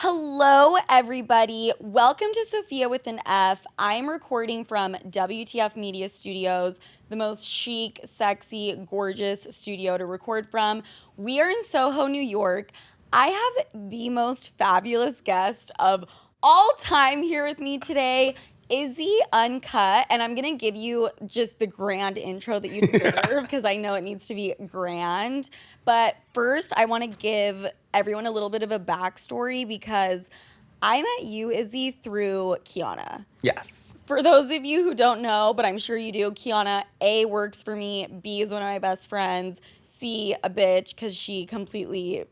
Hello, everybody. Welcome to Sofia with an F. I'm recording from WTF Media Studios, the most chic, sexy, gorgeous studio to record from. We are in Soho, New York. I have the most fabulous guest of all time here with me today, Izzy Uncut, and I'm going to give you just the grand intro that you deserve because I know it needs to be grand. But first, I want to give everyone a little bit of a backstory because I met you, Izzy, through Kiana. Yes. For those of you who don't know, but I'm sure you do, Kiana, A, works for me, B, is one of my best friends, C, a bitch, because she completely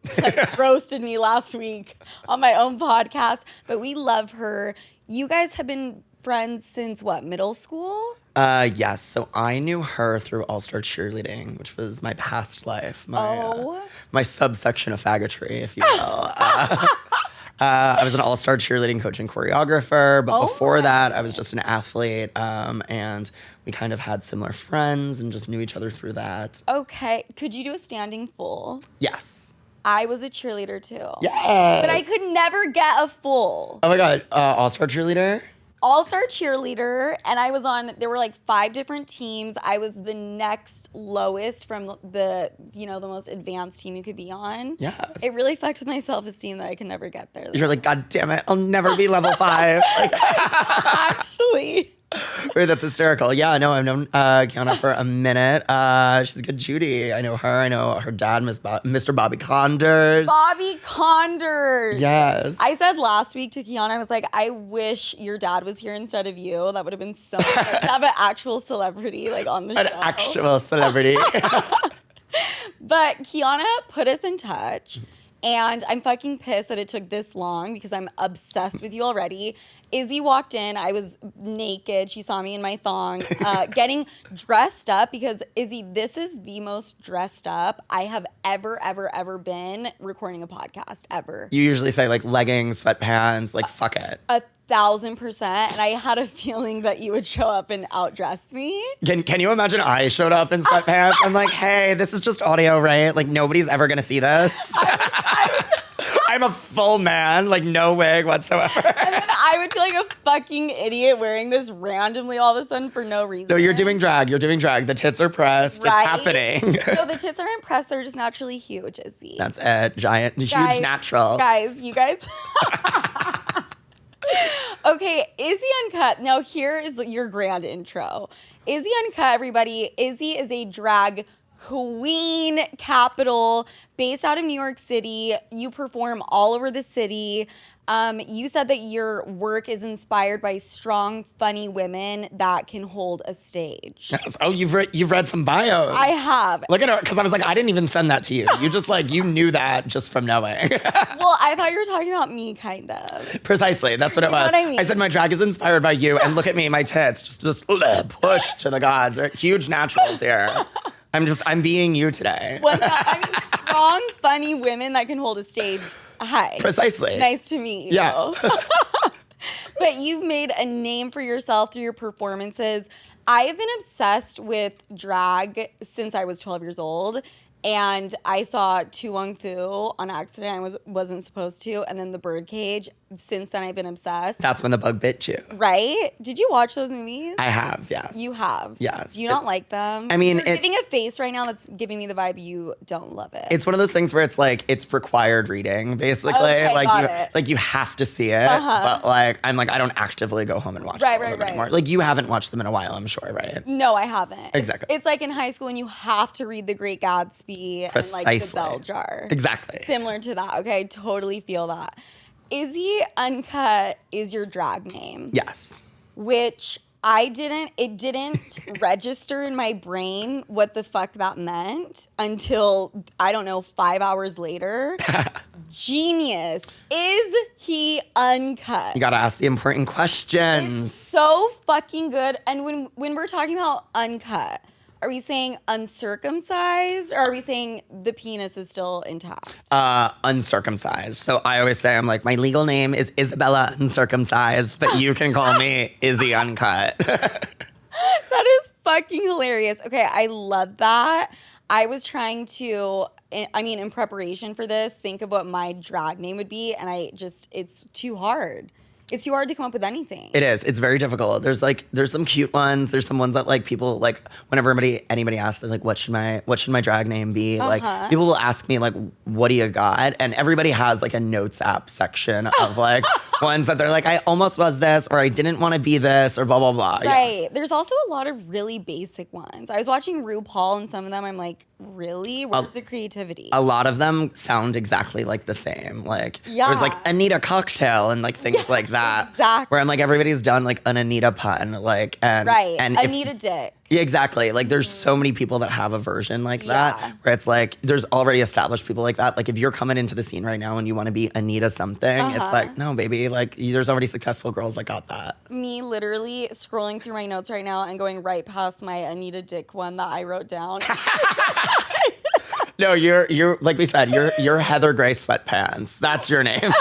roasted me last week on my own podcast. But we love her. You guys have been friends since what, middle school? Yes. So I knew her through All-Star Cheerleading, which was my past life, my subsection of faggotry, if you will. I was an All-Star Cheerleading coach and choreographer, but before that, I was just an athlete, and we kind of had similar friends and just knew each other through that. Okay. Could you do a standing full? Yes. I was a cheerleader too. Yeah. But I could never get a full. Oh my God. All-Star cheerleader? All-Star cheerleader, and I was on, there were like 5 different teams. I was the next lowest from the most advanced team you could be on. Yes. It really fucked with my self-esteem that I could never get there. You're like, God damn it, I'll never be level 5. Like, actually. Wait, that's hysterical. Yeah, no, I've known Kiana for a minute. She's a good Judy. I know her. I know her dad, Mr. Bobby Condors. Bobby Condors. Yes. I said last week to Kiana, I was like, I wish your dad was here instead of you. That would have been so much fun to have an actual celebrity like on the show. An actual celebrity. But Kiana put us in touch. And I'm fucking pissed that it took this long because I'm obsessed with you already. Izzy walked in. I was naked. She saw me in my thong, getting dressed up because, Izzy, this is the most dressed up I have ever been recording a podcast, ever. You usually say like leggings, sweatpants, like fuck it. 1,000%. And I had a feeling that you would show up and outdress me. Can you imagine I showed up in sweatpants? I'm like, hey, this is just audio, right? Like nobody's ever gonna see this. I'm a full man, like no wig whatsoever. And then I would feel like a fucking idiot wearing this randomly all of a sudden for no reason. No, you're doing drag. The tits are pressed. Right? It's happening. No, the tits aren't pressed. They're just naturally huge, Izzy. That's it. Giant, huge natural. Guys, you guys. Okay, Izzy Uncut. Now here is your grand intro. Izzy Uncut, everybody. Izzy is a drag queen capital based out of New York City. You perform all over the city. You said that your work is inspired by strong, funny women that can hold a stage. Yes. Oh, you've read some bios. I have. Look at her, because I was like, I didn't even send that to you. You just like, you knew that just from knowing. Well, I thought you were talking about me, kind of. Precisely, that's what it was. You know what I mean? I said my drag is inspired by you, and look at me, my tits, just push to the gods. They're huge naturals here. I'm being you today. Well, I mean, strong, funny women that can hold a stage. Hi. Precisely. Nice to meet you. Yeah. But you've made a name for yourself through your performances. I have been obsessed with drag since I was 12 years old. And I saw Tu Wong Fu on accident. I wasn't supposed to. And then The Birdcage. Since then, I've been obsessed. That's when the bug bit you. Right? Did you watch those movies? I have, yes. You have? Yes. Do you not like them? I mean, you're giving a face right now that's giving me the vibe you don't love it. It's one of those things where it's like, it's required reading, basically. Okay, like you have to see it. But like, I'm like, I don't actively go home and watch them anymore. Like you haven't watched them in a while, I'm sure, right? No, I haven't. Exactly. It's like in high school when you have to read The Great Gatsby and like The Bell Jar. Exactly. Similar to that. Okay, I totally feel that. Izzy Uncut is your drag name. Yes. Which it didn't register in my brain what the fuck that meant until, I don't know, 5 hours later. Genius. Is he uncut? You gotta ask the important questions. It's so fucking good. And when we're talking about uncut, are we saying uncircumcised or are we saying the penis is still intact? Uncircumcised. So I always say, I'm like, my legal name is Isabella Uncircumcised, but you can call me Izzy Uncut. That is fucking hilarious. Okay, I love that. I was trying to in preparation for this, think of what my drag name would be, and it's too hard. It's too hard to come up with anything. It is. It's very difficult. There's some cute ones. There's some ones that like people like whenever anybody asks, they're like, what should my drag name be? Like people will ask me like, what do you got? And everybody has like a notes app section of like ones that they're like, I almost was this, or I didn't want to be this, or blah blah blah. Right. Yeah. There's also a lot of really basic ones. I was watching RuPaul, and some of them I'm like, really? Where's the creativity? A lot of them sound exactly like the same. Like Yeah. there's like Anita cocktail and like things like that. Exactly. Where I'm like, everybody's done like an Anita pun, like and Anita dick. Yeah, exactly. Like there's so many people that have a version like that where it's like there's already established people like that. Like if you're coming into the scene right now and you want to be Anita something, it's like, no, baby, like there's already successful girls that got that. Me literally scrolling through my notes right now and going right past my Anita dick one that I wrote down. No, you're like we said, you're Heather Gray Sweatpants. That's your name.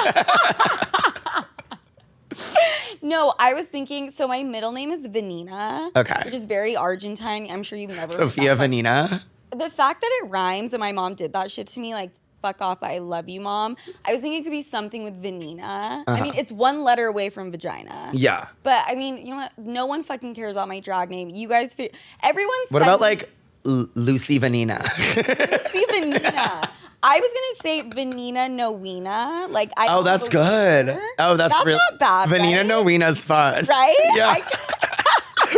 No, I was thinking, so my middle name is Vanina. Okay. Which is very Argentine. I'm sure you've never Sofia Vanina. The fact that it rhymes and my mom did that shit to me, like, fuck off, I love you, Mom. I was thinking it could be something with Vanina. I mean, it's one letter away from vagina. Yeah. But, I mean, you know what? No one fucking cares about my drag name. You guys, everyone's... What about, like, Lucy Vanina? Lucy Vanina. I was gonna say Vanina Nowina. Like Oh, that's good. Oh, that's not bad. Vanina right? Nowina's fun. Right? Yeah.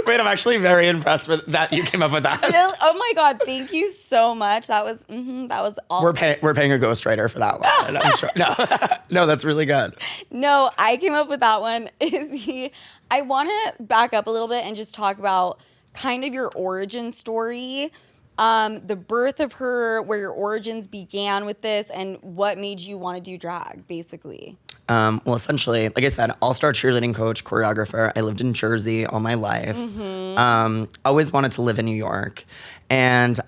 Wait, I'm actually very impressed with that. You came up with that. Really? Oh my god! Thank you so much. That was all. We're paying a ghostwriter for that one. I'm sure. No, no, that's really good. No, I came up with that one. I want to back up a little bit and just talk about kind of your origin story. The birth of her, where your origins began with this, and what made you want to do drag, basically. Well, essentially, like I said, all-star cheerleading coach, choreographer. I lived in Jersey all my life. Always wanted to live in New York. And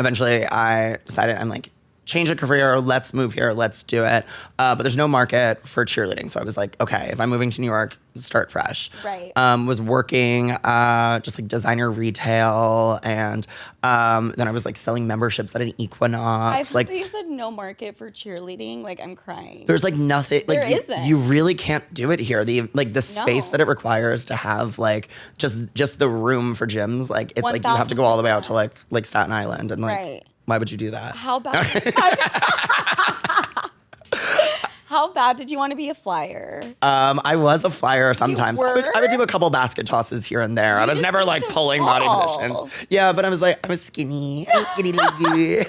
eventually I decided, I'm like, change a career, let's move here, let's do it. But there's no market for cheerleading. So I was like, okay, if I'm moving to New York, start fresh. Right. Was working just like designer retail, and then I was like selling memberships at an Equinox. I thought that you said no market for cheerleading. Like, I'm crying. There's like nothing. Like There isn't. You really can't do it here. The space that it requires to have like just the room for gyms. Like it's like you have to go all the way out to like Staten Island, and like Right. why would you do that? How bad? How bad did you want to be a flyer? I was a flyer sometimes. I would do a couple basket tosses here and there. I was never like pulling body positions. Yeah, but I was skinny. I was skinny lady.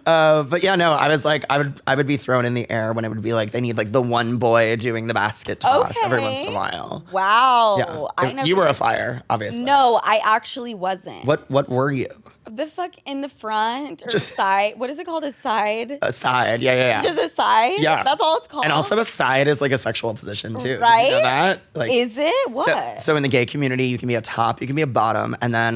But yeah, no, I was like, I would be thrown in the air when it would be like they need like the one boy doing the basket toss every once in a while. Wow. Yeah. You were a flyer, obviously. No, I actually wasn't. What were you? The fuck in the front or side? What is it called? A side? A side, yeah. Just a side? Yeah. That's all it's called. And also a side is like a sexual position too. Right? Did you know that? Like, is it? What? So in the gay community, you can be a top, you can be a bottom, and then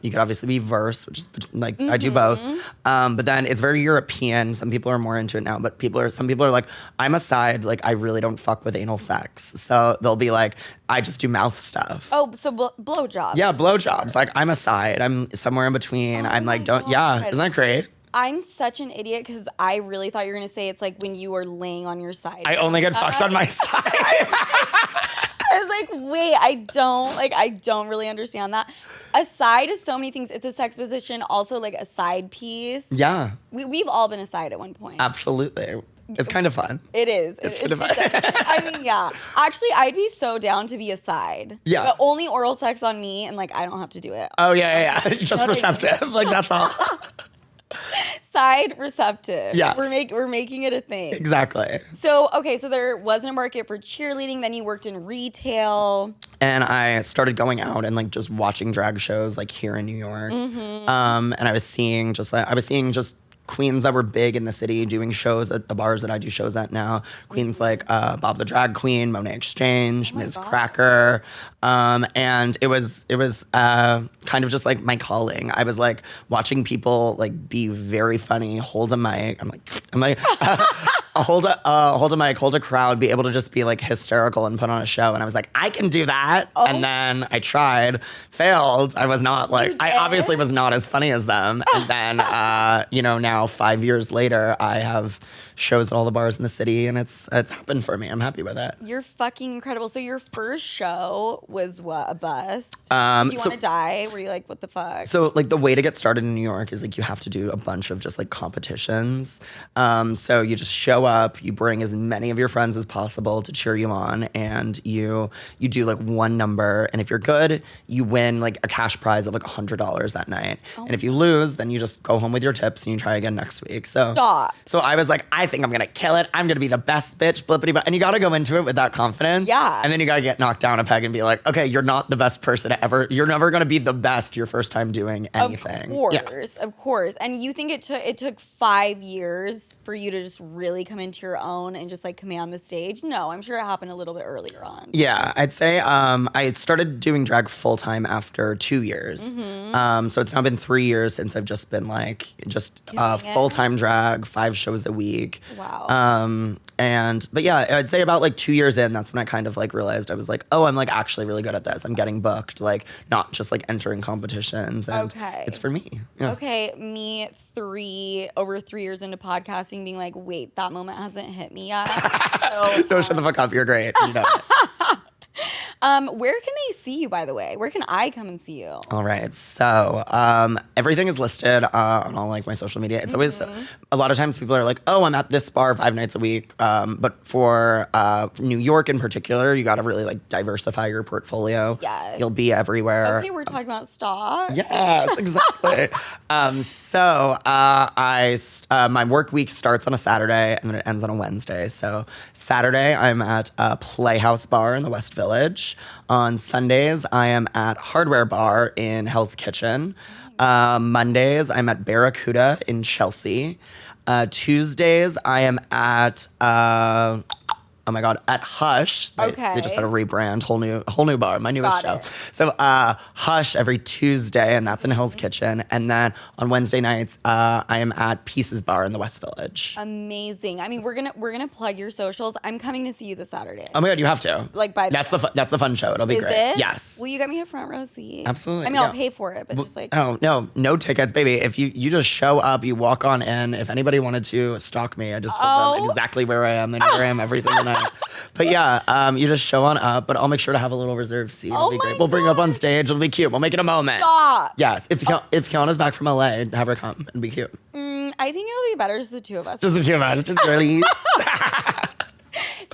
you could obviously be verse, which is like I do both. But then it's very European. Some people are more into it now, but some people are like, I'm a side, like I really don't fuck with anal sex. So they'll be like, I just do mouth stuff. Oh, so blowjobs. Yeah, blowjobs. Like I'm a side. I'm somewhere in between. I'm like, isn't that great? I'm such an idiot because I really thought you were going to say it's like when you were laying on your side. I only get fucked on my side. I was like, wait, I don't really understand that. A side is so many things. It's a sex position, also like a side piece. Yeah. We've all been a side at one point. Absolutely. It's kind of fun. It is. It's kind of fun. I mean, yeah. Actually, I'd be so down to be a side. Yeah. But only oral sex on me, and like I don't have to do it. Oh yeah. Just receptive. Like that's all. Side receptive. Yes. We're making it a thing. Exactly. So there wasn't a market for cheerleading. Then you worked in retail. And I started going out and like just watching drag shows like here in New York. And I was seeing just queens that were big in the city doing shows at the bars that I do shows at now. Queens like Bob the Drag Queen, Monet Exchange, Ms. Cracker. And it was kind of just like my calling. I was like watching people like be very funny, hold a mic. I'm like, hold a mic, hold a crowd, be able to just be like hysterical and put on a show. And I was like, I can do that. Oh. And then I tried, failed. I was not like, I obviously was not as funny as them. And then, now 5 years later, I have shows at all the bars in the city, and it's happened for me. I'm happy with it. You're fucking incredible. So your first show was what, a bust? Did you want to die? Were you like, what the fuck? So like the way to get started in New York is like you have to do a bunch of just like competitions. So you just show up, you bring as many of your friends as possible to cheer you on, and you do like one number, and if you're good, you win like a cash prize of like $100 that night. And if you lose, then you just go home with your tips and you try again next week. So Stop. So I was like, I think I'm gonna kill it. I'm gonna be the best bitch, blippity blah. And you gotta go into it with that confidence. Yeah. And then you gotta get knocked down a peg and be like, okay, you're not the best person ever. You're never gonna be the best your first time doing anything. Of course. And you think it took 5 years for you to just really come into your own and just like command the stage? No, I'm sure it happened a little bit earlier on. Yeah, I'd say I started doing drag full time after 2 years. So it's now been 3 years since I've just been like full time drag, 5 shows a week. Wow. But yeah, I'd say about like 2 years in, that's when I kind of like realized I was like, oh, I'm like actually really good at this. I'm getting booked, like not just like entering competitions. And it's for me. Yeah. Okay, me over 3 years into podcasting being like, wait, that moment hasn't hit me yet. So, no, shut the fuck up. You're great. You know it. Where can they see you, by the way? Where can I come and see you? All right. So everything is listed on all like my social media. It's always, a lot of times people are like, oh, I'm at this bar 5 nights a week. But for New York in particular, you got to really like diversify your portfolio. Yes. You'll be everywhere. Okay, we're talking about stock. Yes, exactly. My work week starts on a Saturday and then it ends on a Wednesday. So Saturday, I'm at a Playhouse Bar in the West Village. On Sundays, I am at Hardware Bar in Hell's Kitchen. Mondays, I'm at Barracuda in Chelsea. Tuesdays, I am at at Hush. They just had a rebrand, whole new bar, my newest show. So Hush every Tuesday, and that's in Hell's Kitchen. And then on Wednesday nights, I am at Pieces Bar in the West Village. Amazing. I mean, we're gonna plug your socials. I'm coming to see you this Saturday. Oh my God, you have to. Like that's the fun show. It'll be great. Is it? Yes. Will you get me a front row seat? Absolutely. I mean, I'll pay for it, but just like. Oh no tickets, baby. If you just show up, you walk on in. If anybody wanted to stalk me, I just told them exactly where I am. They know where I am every single night. But yeah, you just show on up, but I'll make sure to have a little reserved seat. It'll be great. We'll bring you up on stage. It'll be cute. We'll make it a moment. Stop. Yes. If Kiana's back from LA, have her come and be cute. I think it'll be better just the two of us. Just the two of us. Just girlies.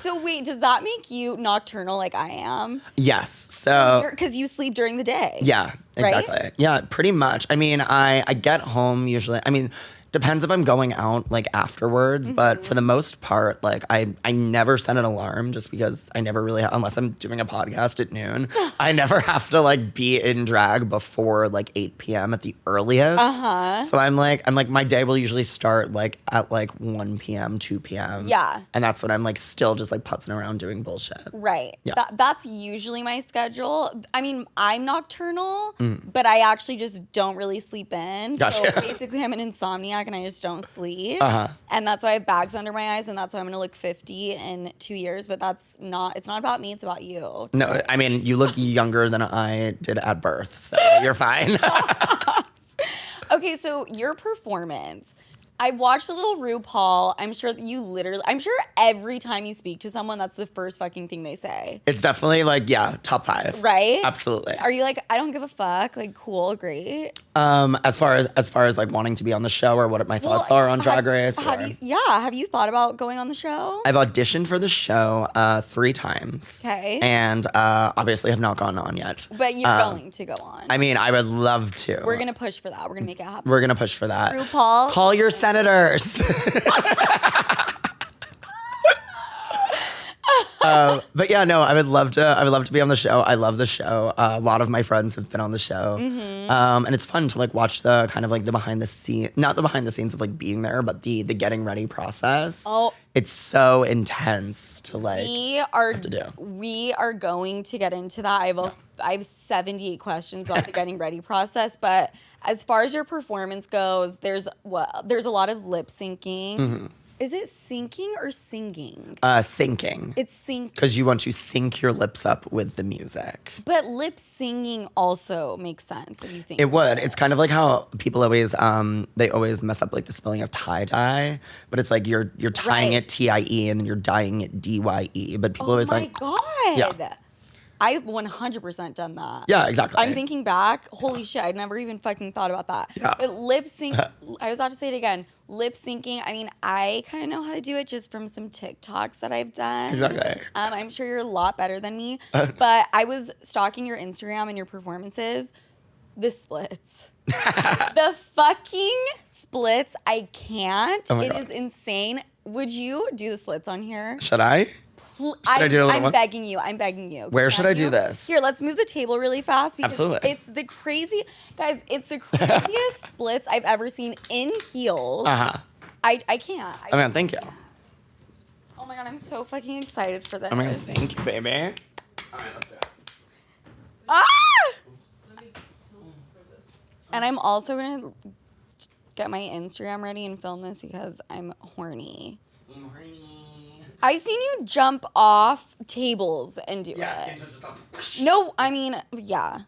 So wait, does that make you nocturnal like I am? Yes. So because you sleep during the day. Yeah, exactly. Right? Yeah, pretty much. I mean, I get home usually. I mean, depends if I'm going out like afterwards, but for the most part, like I never set an alarm just because I never really unless I'm doing a podcast at noon, I never have to like be in drag before like 8 p.m. at the earliest. So I'm like my day will usually start like at like 1 p.m., 2 p.m. Yeah. And that's when I'm like still just like putzing around doing bullshit. Right. Yeah. That's usually my schedule. I mean, I'm nocturnal, but I actually just don't really sleep in. Gotcha. So basically I'm an insomniac and I just don't sleep. And that's why I have bags under my eyes and that's why I'm going to look 50 in 2 years. But it's not about me. It's about you. No, I mean, you look younger than I did at birth. So you're fine. Okay, so your performance. I watched a little RuPaul. I'm sure every time you speak to someone, that's the first fucking thing they say. It's definitely like, yeah, top 5. Right? Absolutely. Are you like, I don't give a fuck, like cool, great? As far as like wanting to be on the show or what my thoughts are on Drag Race. Have you thought about going on the show? I've auditioned for the show 3 times. Okay. And obviously have not gone on yet. But you're going to go on. I mean, I would love to. We're going to push for that. We're going to make it happen. We're going to push for that. RuPaul. Call your senators. But yeah, no, I would love to be on the show. I love the show. A lot of my friends have been on the show. And it's fun to like watch the kind of like the behind the scene, not the behind the scenes of like being there, but the getting ready process. Oh, it's so intense to like have to do. We are going to get into that. I have 78 questions about the getting ready process, but as far as your performance goes, there's a lot of lip syncing. Is it sinking or singing? Syncing. It's sync. Because you want to sync your lips up with the music. But lip singing also makes sense if you think It would. It's kind of like how people always they always mess up like the spelling of tie-dye, but it's like you're tying it T-I-E and then you're dyeing it D-Y-E. But people always like, oh my God. Yeah. I've 100% done that. Yeah, exactly. I'm thinking back, holy shit, I'd never even fucking thought about that. Yeah. But lip sync, I was about to say it again, lip syncing, I mean, I kind of know how to do it just from some TikToks that I've done. Exactly. I'm sure you're a lot better than me, but I was stalking your Instagram and your performances. The splits. The fucking splits, I can't. Oh my It God. is insane. Would you do the splits on here? Should I? I do a little I'm one? begging you. I'm begging you. Where Can should I do you? this? Here, let's move the table really fast because Absolutely. it's the crazy, guys. It's the craziest splits I've ever seen in heels. I can't. I mean, thank you. Oh my God, I'm so fucking excited for this. I mean, thank you, baby. All right, let's do it. Ah! And I'm also gonna get my Instagram ready and film this because I'm horny. I've seen you jump off tables and do it. No, I mean, yeah.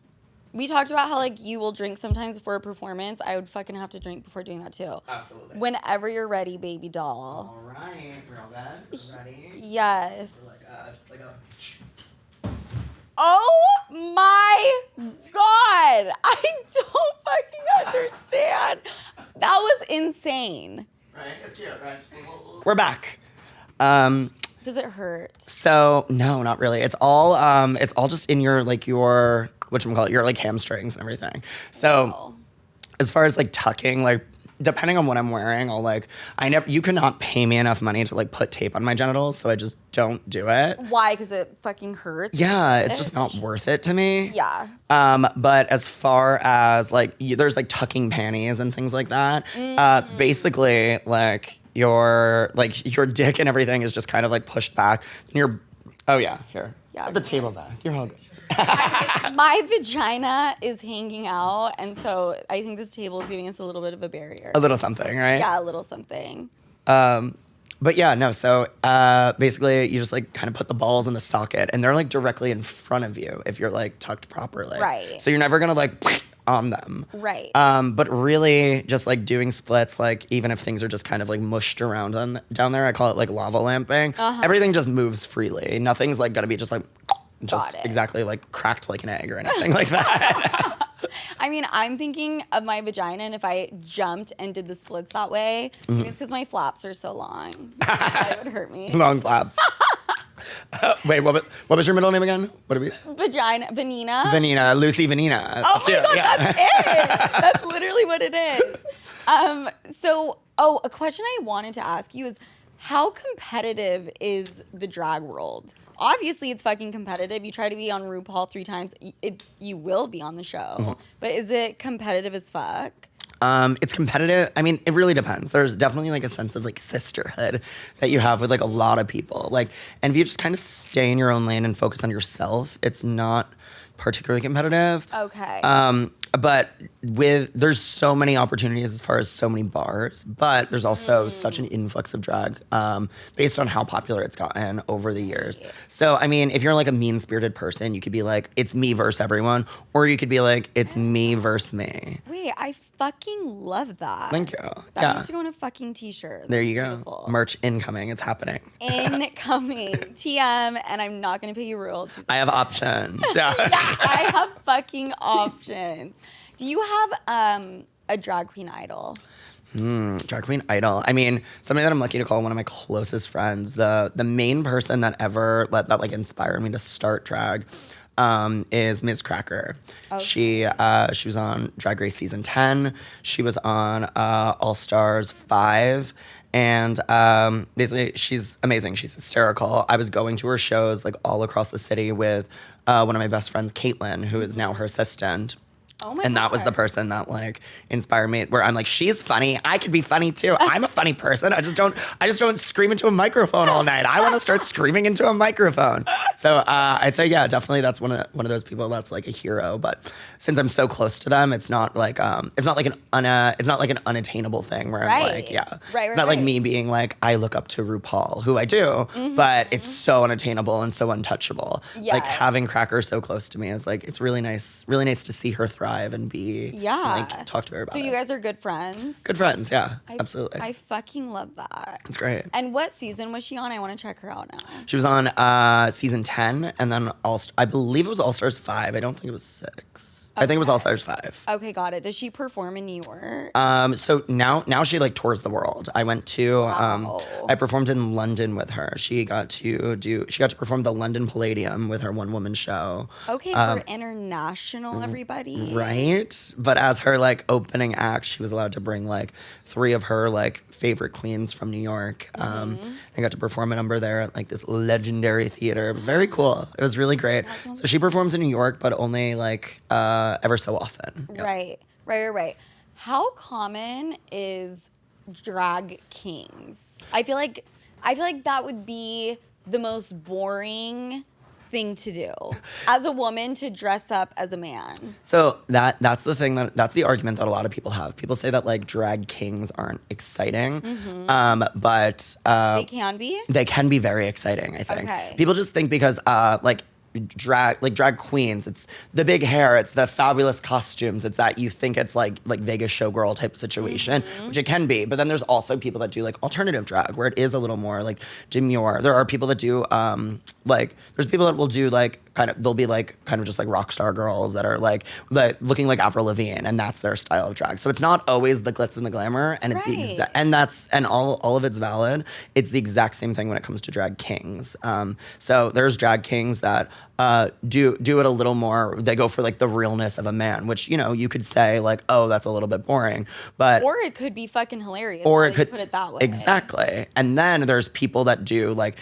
We talked about how, like, you will drink sometimes before a performance. I would fucking have to drink before doing that, too. Absolutely. Whenever you're ready, baby doll. All right, we're all good. We're ready. Yes. We're just like a... Oh my God. I don't fucking understand. That was insane. Right? It's cute, right? We're back. Does it hurt? So no, not really. It's all just in your whatchamacallit, your like hamstrings and everything. So as far as like tucking, like depending on what I'm wearing, you cannot pay me enough money to like put tape on my genitals, so I just don't do it. Why? Because it fucking hurts? Yeah, it's just not worth it to me. Yeah. But as far as like, there's like tucking panties and things like that. Basically, like your dick and everything is just kind of like pushed back. And here. Yeah. The table back. You're all good. My vagina is hanging out, and so I think this table is giving us a little bit of a barrier. A little something, right? Yeah, a little something. But yeah, no, so basically you just like kind of put the balls in the socket and they're like directly in front of you if you're like tucked properly. Right. So you're never gonna like on them. Right. But really just like doing splits, like even if things are just kind of like mushed around down there, I call it like lava lamping. Everything just moves freely. Nothing's like gonna be just like exactly like cracked like an egg or anything like that. I mean, I'm thinking of my vagina, and if I jumped and did the splits that way, it's because my flaps are so long. That would hurt me. Long flaps. Wait, what was your middle name again? What did we? Vagina, Vanina. Vanina, Lucy Vanina. Oh my God, that's it. That's literally what it is. So, a question I wanted to ask you is, how competitive is the drag world? Obviously, it's fucking competitive. You try to be on RuPaul 3 times, you will be on the show. But is it competitive as fuck? It's competitive. I mean, it really depends. There's definitely like a sense of like sisterhood that you have with like a lot of people. Like, and if you just kind of stay in your own lane and focus on yourself, it's not particularly competitive. Okay. But there's so many opportunities as far as so many bars, but there's also such an influx of drag based on how popular it's gotten over the years. So, I mean, if you're like a mean-spirited person, you could be like, it's me versus everyone, or you could be like, it's me versus me. Wait, I fucking love that. Thank you. That needs to go on a fucking t-shirt. There you go. Beautiful. Merch incoming. It's happening. Incoming. TM, and I'm not going to pay you royalties. I have options. Yeah. Yeah, I have fucking options. Do you have a drag queen idol? Drag queen idol. I mean, somebody that I'm lucky to call one of my closest friends. The main person that ever like inspired me to start drag is Ms. Cracker. Okay. She was on Drag Race season 10. She was on All Stars 5. And basically, she's amazing. She's hysterical. I was going to her shows like all across the city with one of my best friends, Caitlin, who is now her assistant. Oh my And that was the God. person that like inspired me, where I'm like, she's funny. I could be funny too. I'm a funny person. I just don't scream into a microphone all night. I want to start screaming into a microphone. So I'd say, yeah, definitely that's one of those people that's like a hero. But since I'm so close to them, it's not like an unattainable thing where I'm like, yeah. It's not like me being like, I look up to RuPaul, who I do, but it's so unattainable and so untouchable. Yes. Like having Cracker so close to me is like, it's really nice to see her thrive and be like talk to her about it. So you guys are good friends? Good friends, yeah. Absolutely. I fucking love that. It's great. And what season was she on? I want to check her out now. She was on season 10 and then I believe it was All Stars 5. I don't think it was 6. I think it was All Stars 5. Okay, got it. Does she perform in New York? So now she like tours the world. I went to I performed in London with her. She got to perform the London Palladium with her one woman show. Okay, for international everybody. Right? But as her like opening act, she was allowed to bring like 3 of her like favorite queens from New York. I got to perform a number there at like this legendary theater. It was very cool. It was really great. So she performs in New York, but only like ever so often. Yep. Right. How common is drag kings? I feel like that would be the most boring thing to do as a woman, to dress up as a man. So that's the thing, that's the argument that a lot of people have. People say that like drag kings aren't exciting, but They can be. They can be very exciting, I think. Okay. People just think because like drag queens, it's the big hair, it's the fabulous costumes, it's that you think it's like Vegas showgirl type situation, which it can be. But then there's also people that do like alternative drag, where it is a little more like demure. There are people that do there's people that will do like they'll be like kind of just like rock star girls that are like looking like Avril Lavigne, and that's their style of drag. So it's not always the glitz and the glamour, and it's the exact, and all of it's valid. It's the exact same thing when it comes to drag kings. So there's drag kings that do it a little more. They go for like the realness of a man, which you could say like, oh, that's a little bit boring, but or it could be fucking hilarious. Or it could put it that way. Exactly. And then there's people that do like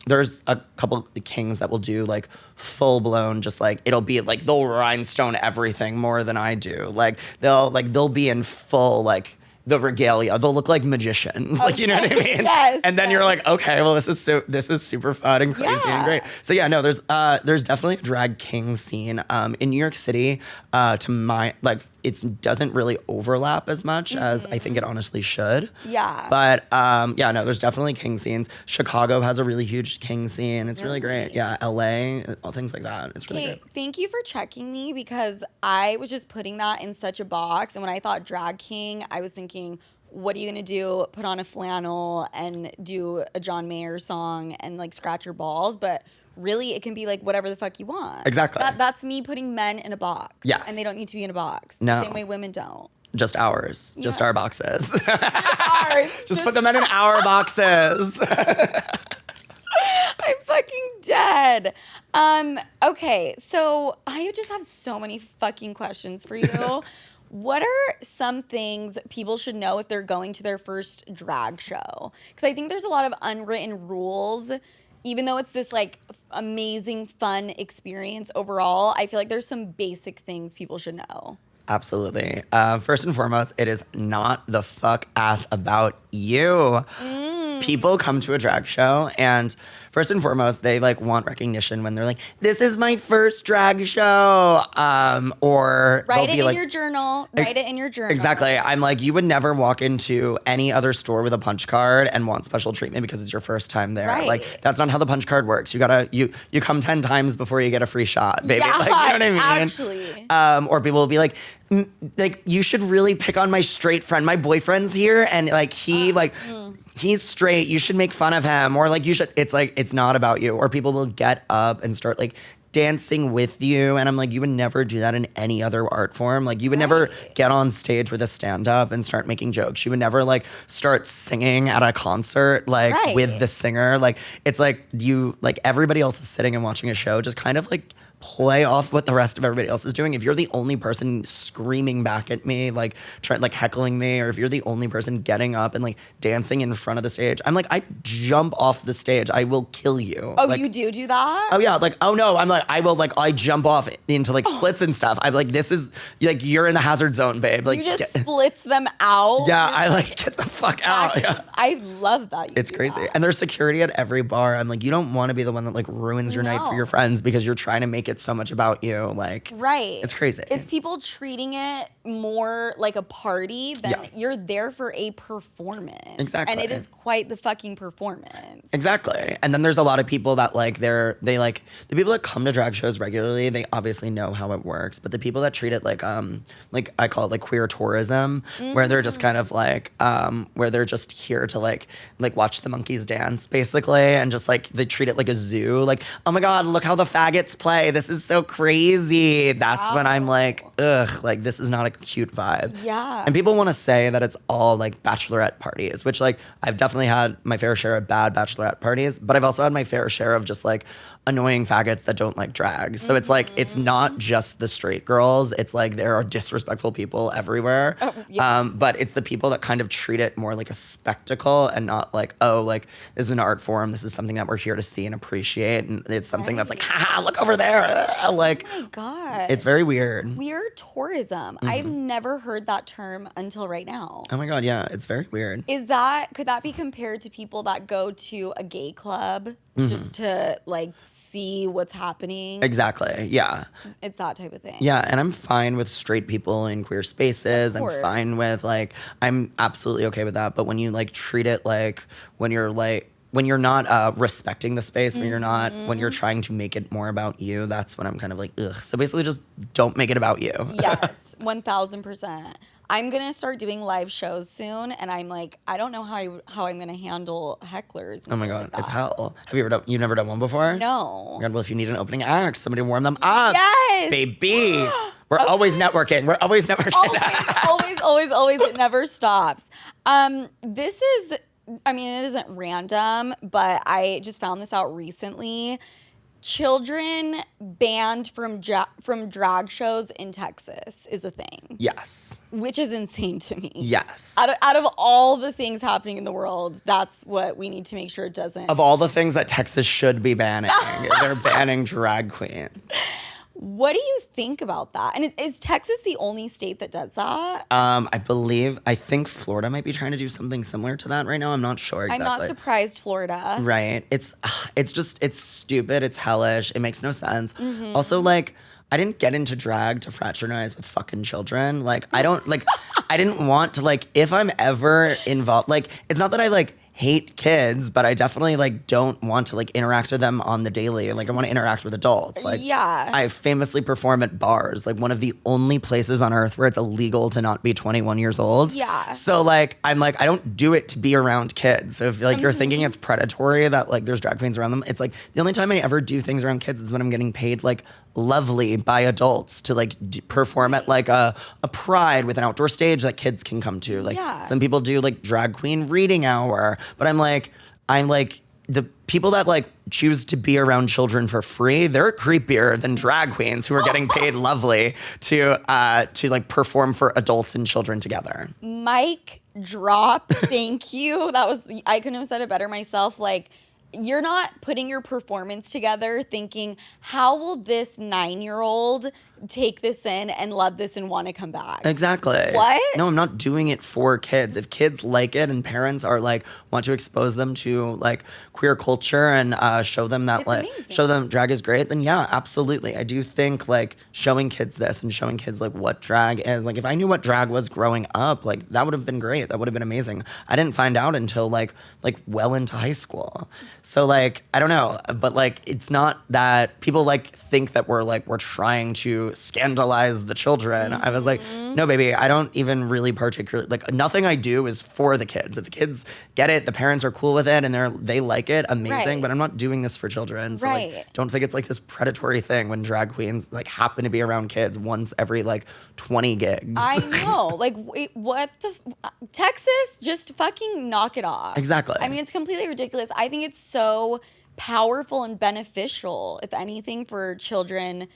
there's a couple of kings that will do like full blown, just like it'll be like they'll rhinestone everything more than I do. Like they'll be in full like the regalia. They'll look like magicians. Like, you know what I mean? Yes. And then you're like, okay, well this is super fun and crazy and great. So yeah, no, there's definitely a drag king scene in New York City. To my like, it doesn't really overlap as much as I think it honestly should. Yeah. But yeah, no, there's definitely king scenes. Chicago has a really huge king scene. It's really great. Yeah, LA, all things like that. It's really good. Thank you for checking me, because I was just putting that in such a box. And when I thought drag king, I was thinking, what are you gonna do? Put on a flannel and do a John Mayer song and like scratch your balls? But really, it can be like whatever the fuck you want. Exactly. That's me putting men in a box. Yes. And they don't need to be in a box. No. The same way women don't. Just ours. Yeah. Just our boxes. Just ours. Just put them in our boxes. I'm fucking dead. Okay, so I just have so many fucking questions for you. What are some things people should know if they're going to their first drag show? Because I think there's a lot of unwritten rules. Even though it's this like amazing, fun experience overall, I feel like there's some basic things people should know. Absolutely. First and foremost, it is not the fuck ass about you. People come to a drag show, and first and foremost, they like want recognition when they're like, "This is my first drag show," or write it in your journal. Write it in your journal. Exactly. I'm like, you would never walk into any other store with a punch card and want special treatment because it's your first time there. Right. Like, that's not how the punch card works. You come 10 times before you get a free shot, baby. Yeah, like, you know what I mean? Actually. Or people will be like, you should really pick on my straight friend. My boyfriend's here, and like he's straight. You should make fun of him, or like you should. It's like, it's not about you. Or people will get up and start like dancing with you, and I'm like, you would never do that in any other art form. Like, you would never get on stage with a stand-up and start making jokes. You would never like start singing at a concert like with the singer. Like, it's like everybody else is sitting and watching a show. Just kind of like play off what the rest of everybody else is doing. If you're the only person screaming back at me, like heckling me, or if you're the only person getting up and like dancing in front of the stage, I'm like, I jump off the stage. I will kill you. Oh, like, you do that? Oh yeah, like, oh no, I'm like, I will like, I jump off into like splits and stuff. I'm like, this is like, you're in the hazard zone, babe. Like, you just splits them out. Yeah, I like get the fuck out. Yeah. I love that. It's crazy. And there's security at every bar. I'm like, you don't want to be the one that like ruins your night for your friends because you're trying to make it so much about you. Like, right. It's crazy. It's people treating it more like a party than you're there for a performance. Exactly. And it is quite the fucking performance. Exactly. And then there's a lot of people that like they like the people that come to drag shows regularly, they obviously know how it works. But the people that treat it like I call it like queer tourism, where they're just kind of like where they're just here to like watch the monkeys dance basically, and just like they treat it like a zoo. Like, oh my God, look how the faggots play. This is so crazy. That's when I'm like, ugh, like this is not a cute vibe. Yeah. And people want to say that it's all like bachelorette parties, which like I've definitely had my fair share of bad bachelorette parties, but I've also had my fair share of just like annoying faggots that don't like drag. So it's like, it's not just the straight girls. It's like there are disrespectful people everywhere. Oh, yeah. But it's the people that kind of treat it more like a spectacle and not like, oh, like this is an art form. This is something that we're here to see and appreciate. And it's something that's like, haha, look over there. Like, oh my God. It's very weird. Weird tourism. I've never heard that term until right now. Oh my God, yeah, it's very weird. Could that be compared to people that go to a gay club just to like see what's happening? Exactly, yeah. It's that type of thing. Yeah, and I'm fine with straight people in queer spaces. I'm fine with like, I'm absolutely okay with that. But when you like treat it like, when you're not respecting the space, when you're trying to make it more about you, that's when I'm kind of like, ugh. So basically just don't make it about you. Yes, 1000%. I'm going to start doing live shows soon, and I'm like, I don't know how I'm going to handle hecklers. Oh my God, it's hell. Have you never done one before? No. God, well, if you need an opening act, somebody warm them up. Yes! Baby. We're always networking. We're always networking. Always. It never stops. This is... I mean, it isn't random, but I just found this out recently. Children banned from drag shows in Texas is a thing. Yes. Which is insane to me. Yes. Out of all the things happening in the world, that's what we need to make sure it doesn't. Of all the things that Texas should be banning, they're banning drag queen. What do you think about that? And is Texas the only state that does that? I think Florida might be trying to do something similar to that right now. I'm not sure exactly. I'm not surprised, Florida. Right. It's stupid. It's hellish. It makes no sense. Also, like, I didn't get into drag to fraternize with fucking children. Like, I didn't want to, like, if I'm ever involved, like, it's not that I, like, hate kids, but I definitely like don't want to like interact with them on the daily. Like I want to interact with adults. Like I famously perform at bars, like one of the only places on earth where it's illegal to not be 21 years old. Yeah. So like I'm like I don't do it to be around kids. So if like you're thinking it's predatory that like there's drag queens around them, it's like the only time I ever do things around kids is when I'm getting paid like lovely by adults to like perform at like a pride with an outdoor stage that kids can come to. Like some people do like drag queen reading hour. But I'm like the people that like choose to be around children for free, they're creepier than drag queens who are getting paid lovely to like perform for adults and children together. Mic drop. Thank you. I couldn't have said it better myself. Like, you're not putting your performance together thinking, how will this 9-year-old take this in and love this and want to come back? Exactly. What? No, I'm not doing it for kids. If kids like it and parents are like, want to expose them to like queer culture and show them that show them drag is great, then yeah, absolutely. I do think like showing kids this and showing kids like what drag is. Like if I knew what drag was growing up, like that would have been great. That would have been amazing. I didn't find out until like well into high school. So like, I don't know, but like, it's not that people like think that we're trying to scandalize the children. I was like, no, baby, I don't even really particularly, like nothing I do is for the kids. If the kids get it, the parents are cool with it and they like it, amazing, but I'm not doing this for children. So like, don't think it's like this predatory thing when drag queens like happen to be around kids once every like 20 gigs. I know. Like, wait, what the Texas, just fucking knock it off. Exactly. I mean, it's completely ridiculous. I think it's so powerful and beneficial, if anything, for children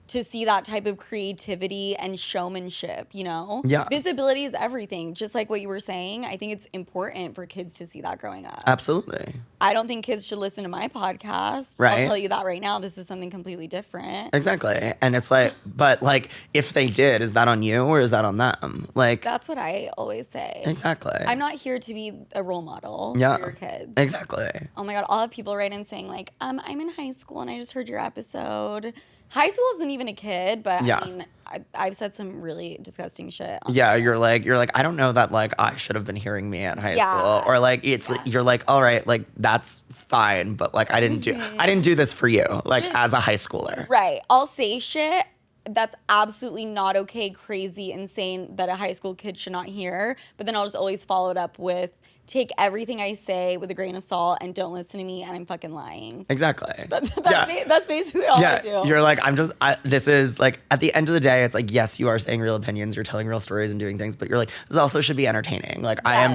to see that type of creativity and showmanship, you know? Yeah. Visibility is everything. Just like what you were saying, I think it's important for kids to see that growing up. Absolutely. I don't think kids should listen to my podcast. Right. I'll tell you that right now. This is something completely different. Exactly. And it's like, but like, if they did, is that on you or is that on them? Like, That's what I always say. Exactly. I'm not here to be a role model Yeah. for your kids. Exactly. Oh my God, I'll have people write in saying like, I'm in high school and I just heard your episode. High school isn't even a kid, but Yeah. I mean, I've said some really disgusting shit. Yeah, you're like, I don't know that like I should have been hearing me at high Yeah. school, or like you're like, all right, like that's fine, but like I didn't do this for you, like as a high schooler. Right. I'll say shit that's absolutely not okay, crazy, insane that a high school kid should not hear. But then I'll just always follow it up with, take everything I say with a grain of salt and don't listen to me and I'm fucking lying. Exactly. That's basically all I do. You're like, this is like, at the end of the day, it's like, yes, you are saying real opinions, you're telling real stories and doing things, but you're like, this also should be entertaining. Like, I am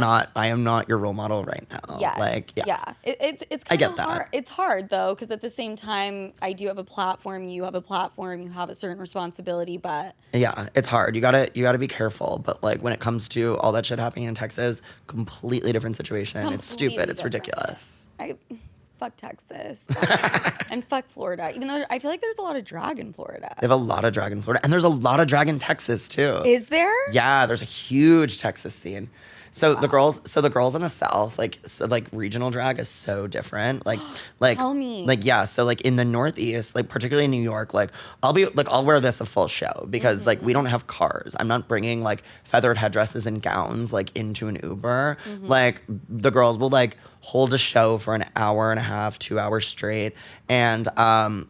not your role model right now. Yes. Like, Yeah. It's I kind get of that. hard. It's hard though, because at the same time, I do have a platform. You have a platform. You have a certain responsibility, but yeah, it's hard. You gotta be careful. But like when it comes to all that shit happening in Texas, completely different situation. It's stupid. It's different. ridiculous. Fuck Texas and fuck Florida. Even though I feel like there's a lot of drag in Florida. They have a lot of drag in Florida, and there's a lot of drag in Texas too. Is there? Yeah, there's a huge Texas scene. So the girls in the South, like regional drag is so different. Like Tell me. Like yeah, so like in the Northeast, like particularly in New York, like I'll wear this a full show because like we don't have cars. I'm not bringing like feathered headdresses and gowns like into an Uber. Like the girls will like hold a show for an hour and a half, 2 hours straight, and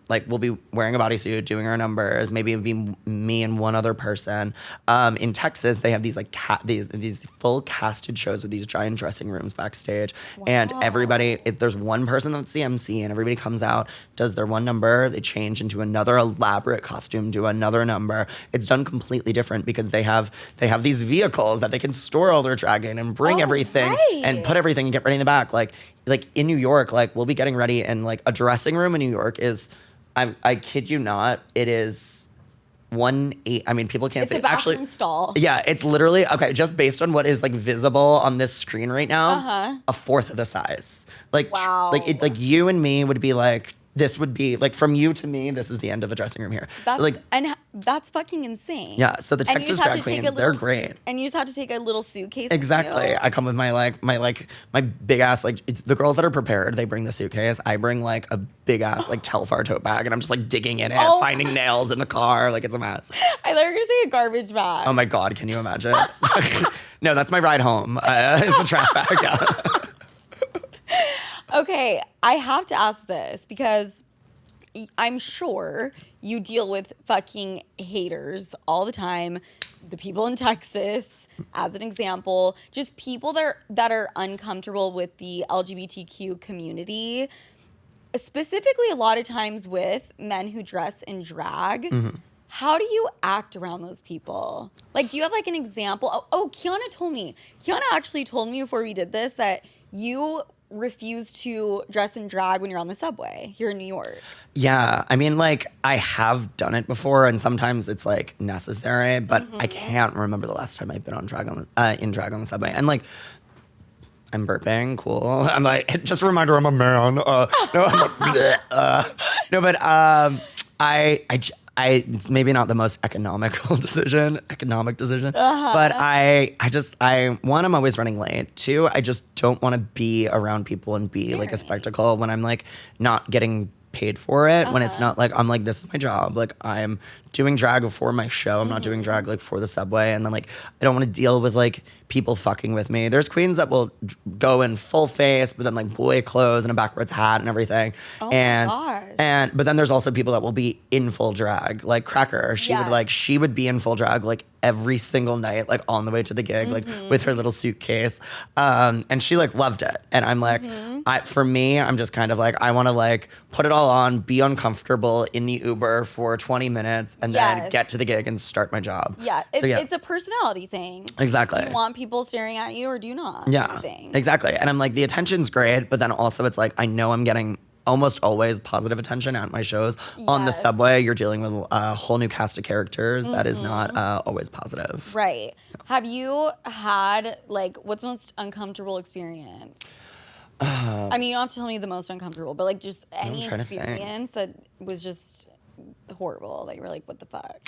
like we'll be wearing a bodysuit, doing our numbers. Maybe it'd be me and one other person. In Texas, they have these like these full casted shows with these giant dressing rooms backstage, and everybody, if there's one person that's the MC, and everybody comes out, does their one number, they change into another elaborate costume, do another number. It's done completely different because they have these vehicles that they can store all their drag in and bring everything and put everything and get ready in the back. Like in New York, like we'll be getting ready, and like a dressing room in New York is, I kid you not, it is 1/8. I mean, people can't It's say a bathroom actually. stall. Yeah, it's literally okay. Just based on what is like visible on this screen right now, a fourth of the size. Like, Wow. like you and me would be like. This would be like from you to me. This is the end of a dressing room here. That's fucking insane. Yeah, so the Texas drag queens, they're great. And you just have to take a little suitcase. Exactly. With you. I come with my big ass it's the girls that are prepared. They bring the suitcase. I bring like a big ass like Telfar tote bag, and I'm just like digging in it, finding nails in the car. Like it's a mess. I thought you were gonna say a garbage bag. Oh my God, can you imagine? No, that's my ride home. Is the trash bag. Yeah. Okay, I have to ask this because I'm sure you deal with fucking haters all the time. The people in Texas, as an example, just people that are uncomfortable with the LGBTQ community, specifically a lot of times with men who dress in drag. How do you act around those people? Like, do you have like an example? Oh, Kiana actually told me before we did this that you refuse to dress in drag when you're on the subway here in New York. Yeah, I mean, like, I have done it before, and sometimes it's like necessary, but I can't remember the last time I've been in drag on the subway. And like, I'm burping, cool. I'm like, just a reminder, I'm a man. It's maybe not the most economic decision, but I'm always running late. Two, I just don't want to be around people and be like a spectacle when I'm like not getting paid for it, when it's not like, I'm like, this is my job. Like I'm doing drag for my show. I'm not doing drag like for the subway. And then like, I don't want to deal with like people fucking with me. There's queens that will go in full face, but then like boy clothes and a backwards hat and everything. Oh my gosh. But then there's also people that will be in full drag, like Cracker. She would be in full drag like every single night, like on the way to the gig, like with her little suitcase. And she like loved it. And I'm like, for me, I'm just kind of like, I want to like put it all on, be uncomfortable in the Uber for 20 minutes and then get to the gig and start my job. Yeah. It's a personality thing. Exactly. Do you want people staring at you or do you not? Yeah, exactly. And I'm like, the attention's great, but then also it's like, I know I'm getting almost always positive attention at my shows. On the subway, you're dealing with a whole new cast of characters that is not always positive. Right. Have you had, like, what's the most uncomfortable experience? I mean, you don't have to tell me the most uncomfortable, but, like, just any experience that was just horrible. Like, you're like, what the fuck?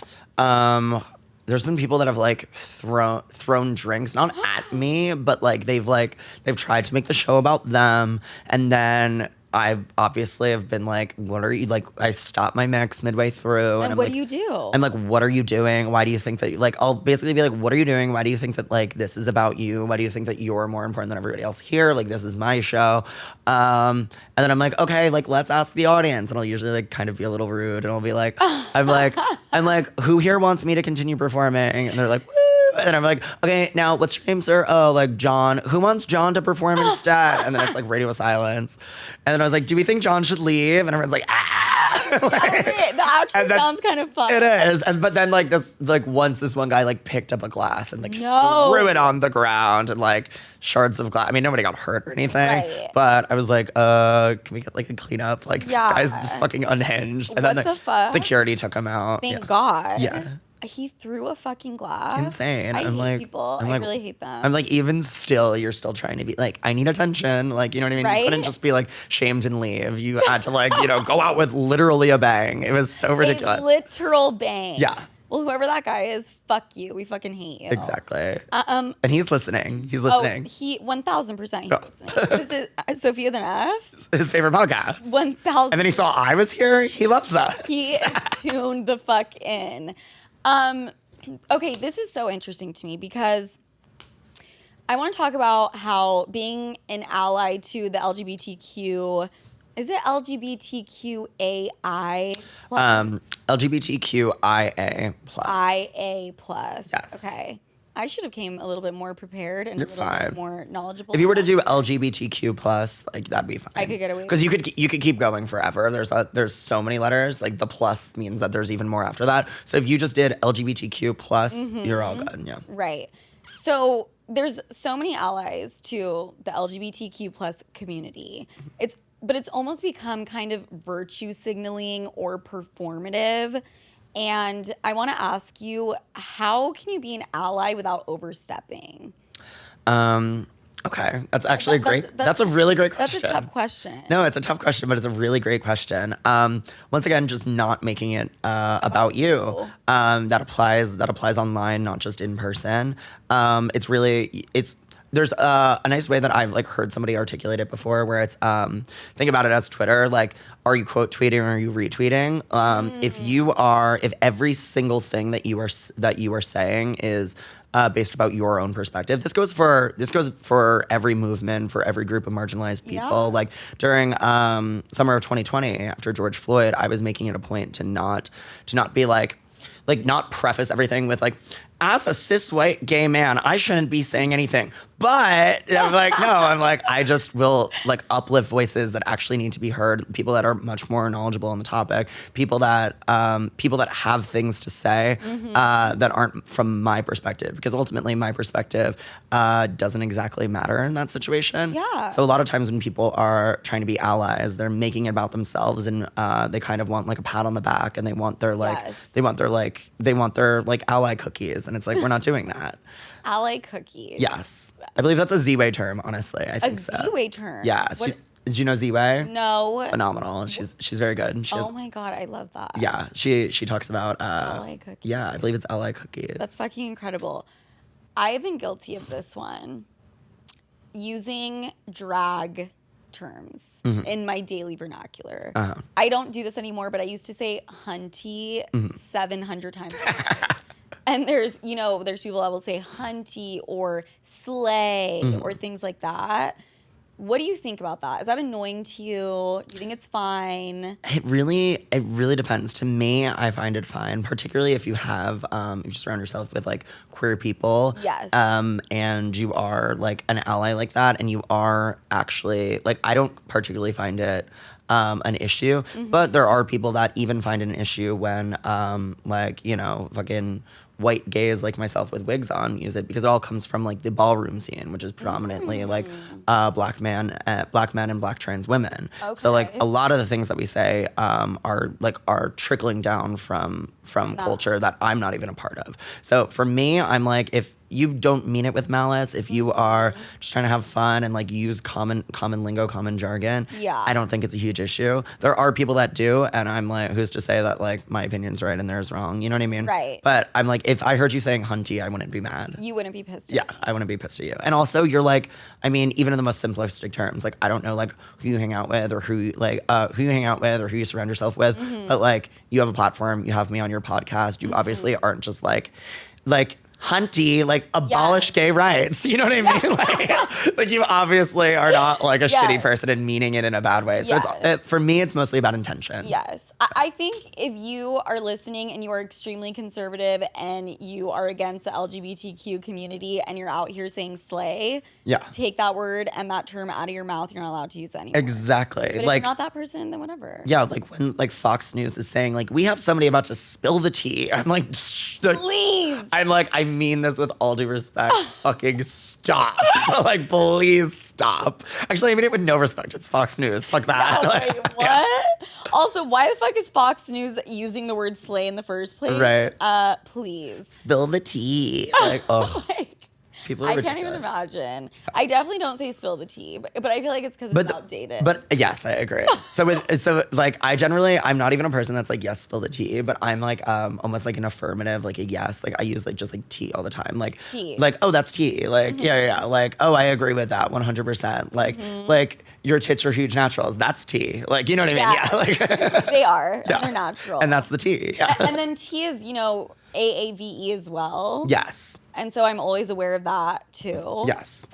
There's been people that have like thrown drinks, not at me, but like they've tried to make the show about them, and then I've obviously have been like, what are you, like, I stop my mix midway through. And I'm what like, do you do? I'm like, what are you doing? Why do you think that, like, I'll basically be like, what are you doing? Why do you think that, like, this is about you? Why do you think that you're more important than everybody else here? Like, this is my show. And then I'm like, okay, like, let's ask the audience. And I'll usually like kind of be a little rude. And I'll be like, I'm like, who here wants me to continue performing? And they're like, woo. And I'm like, okay, now what's your name, sir? Oh, like John. Who wants John to perform instead? And then it's like radio silence. And then I was like, do we think John should leave? And everyone's like, ah. That actually sounds kind of fun. It is. But then like once this one guy like picked up a glass and like threw it on the ground and like shards of glass. I mean, nobody got hurt or anything. Right. But I was like, can we get like a cleanup? Like this guy's fucking unhinged. And then the fuck? Security took him out. Thank God. Yeah. He threw a fucking glass. Insane. I hate people. I really hate them. I'm like, even still, you're still trying to be like, I need attention. Like, you know what I mean? Right? You couldn't just be like shamed and leave. You had to like, go out with literally a bang. It was so ridiculous. A literal bang. Yeah. Well, whoever that guy is, fuck you. We fucking hate you. Exactly. And he's listening. He's listening. Oh, he 1,000% he's listening. This is Sofia with an F? His favorite podcast. 1,000. And then he saw I was here. He loves us. He is tuned the fuck in. Okay, this is so interesting to me because I want to talk about how being an ally to the LGBTQ, is it LGBTQAI plus? LGBTQIA plus. IA plus. Yes. Okay. I should have came a little bit more prepared and a little bit more knowledgeable. If you were to do LGBTQ plus, like that'd be fine. I could get away. Because you could keep going forever. There's so many letters. Like the plus means that there's even more after that. So if you just did LGBTQ plus, you're all good. Yeah. Right. So there's so many allies to the LGBTQ plus community. But it's almost become kind of virtue signaling or performative. And I want to ask you, how can you be an ally without overstepping? Okay, that's actually that's a really great question. That's a tough question. No, it's a tough question, but it's a really great question. Once again, just not making it about you. That applies online, not just in person. There's a nice way that I've like heard somebody articulate it before, where it's think about it as Twitter. Like, are you quote tweeting or are you retweeting? If every single thing that you are saying is based about your own perspective. This goes for every movement, for every group of marginalized people. Yeah. Like during summer of 2020, after George Floyd, I was making it a point to not be like not preface everything with like, as a cis white gay man, I shouldn't be saying anything. But I'm like, no, I just will like uplift voices that actually need to be heard, people that are much more knowledgeable on the topic, people that have things to say that aren't from my perspective, because ultimately my perspective doesn't exactly matter in that situation. Yeah. So a lot of times when people are trying to be allies, they're making it about themselves, and they kind of want like a pat on the back, and they want their they want their ally cookies. And it's like, we're not doing that. Ally cookies. Yes. I believe that's a Z-Way term, honestly. I think so. A Z-Way term? Yeah. Did you know Z-Way? No. Phenomenal. She's very good. Oh my God, I love that. Yeah. She talks about ally cookies. Yeah, I believe it's ally cookies. That's fucking incredible. I have been guilty of this one. Using drag terms in my daily vernacular. I don't do this anymore, but I used to say hunty 700 times a day. And there's people that will say hunty or slay or things like that. What do you think about that? Is that annoying to you? Do you think it's fine? It really depends. To me, I find it fine, particularly if you have, if you surround yourself with like queer people. Yes. And you are like an ally like that, and you are actually like, I don't particularly find it an issue. But there are people that even find an issue when like, you know, fucking white gays like myself with wigs on use it, because it all comes from like the ballroom scene, which is predominantly like black men and black trans women. So like a lot of the things that we say are trickling down from culture that I'm not even a part of. So for me, I'm like, if you don't mean it with malice, if you are just trying to have fun and like use common lingo, common jargon, I don't think it's a huge issue. There are people that do, and I'm like, who's to say that like my opinion's right and theirs wrong? You know what I mean? Right. But I'm like, if I heard you saying hunty, I wouldn't be mad. You wouldn't be pissed at Yeah, me. I wouldn't be pissed at you. And also, you're like, I mean, even in the most simplistic terms, like I don't know like who you hang out with or who you hang out with or who you surround yourself with, but like you have a platform, you have me on your podcast. You obviously aren't just like hunty, like abolish gay rights. You know what I mean? Like you obviously are not like a shitty person and meaning it in a bad way. So for me, it's mostly about intention. Yes. I think if you are listening and you are extremely conservative and you are against the LGBTQ community and you're out here saying slay, take that word and that term out of your mouth. You're not allowed to use it anymore. Exactly. But if you're not that person, then whatever. Yeah, like when like Fox News is saying like, we have somebody about to spill the tea. I'm like, please. I'm like, I mean this with all due respect. Fucking stop. Like, please stop. Actually, I mean it with no respect. It's Fox News. Fuck that. No, wait, what? Yeah. Also, why the fuck is Fox News using the word slay in the first place? Right. Please. Spill the tea. Like, oh. People are ridiculous. Can't even imagine. I definitely don't say spill the tea, but I feel like it's because it's outdated. But yes, I agree. So like I'm not even a person that's like, yes, spill the tea, but I'm like almost like an affirmative, like a yes. Like I use like just like tea all the time. Like tea. Like, oh, that's tea. Like, yeah. Like, oh, I agree with that 100%. Like your tits are huge naturals. That's tea. Like, you know what I mean? Yeah. Like they are. Yeah. They're natural. And that's the tea. Yeah. And then tea is, you know, AAVE as well. Yes. And so I'm always aware of that too. Yes.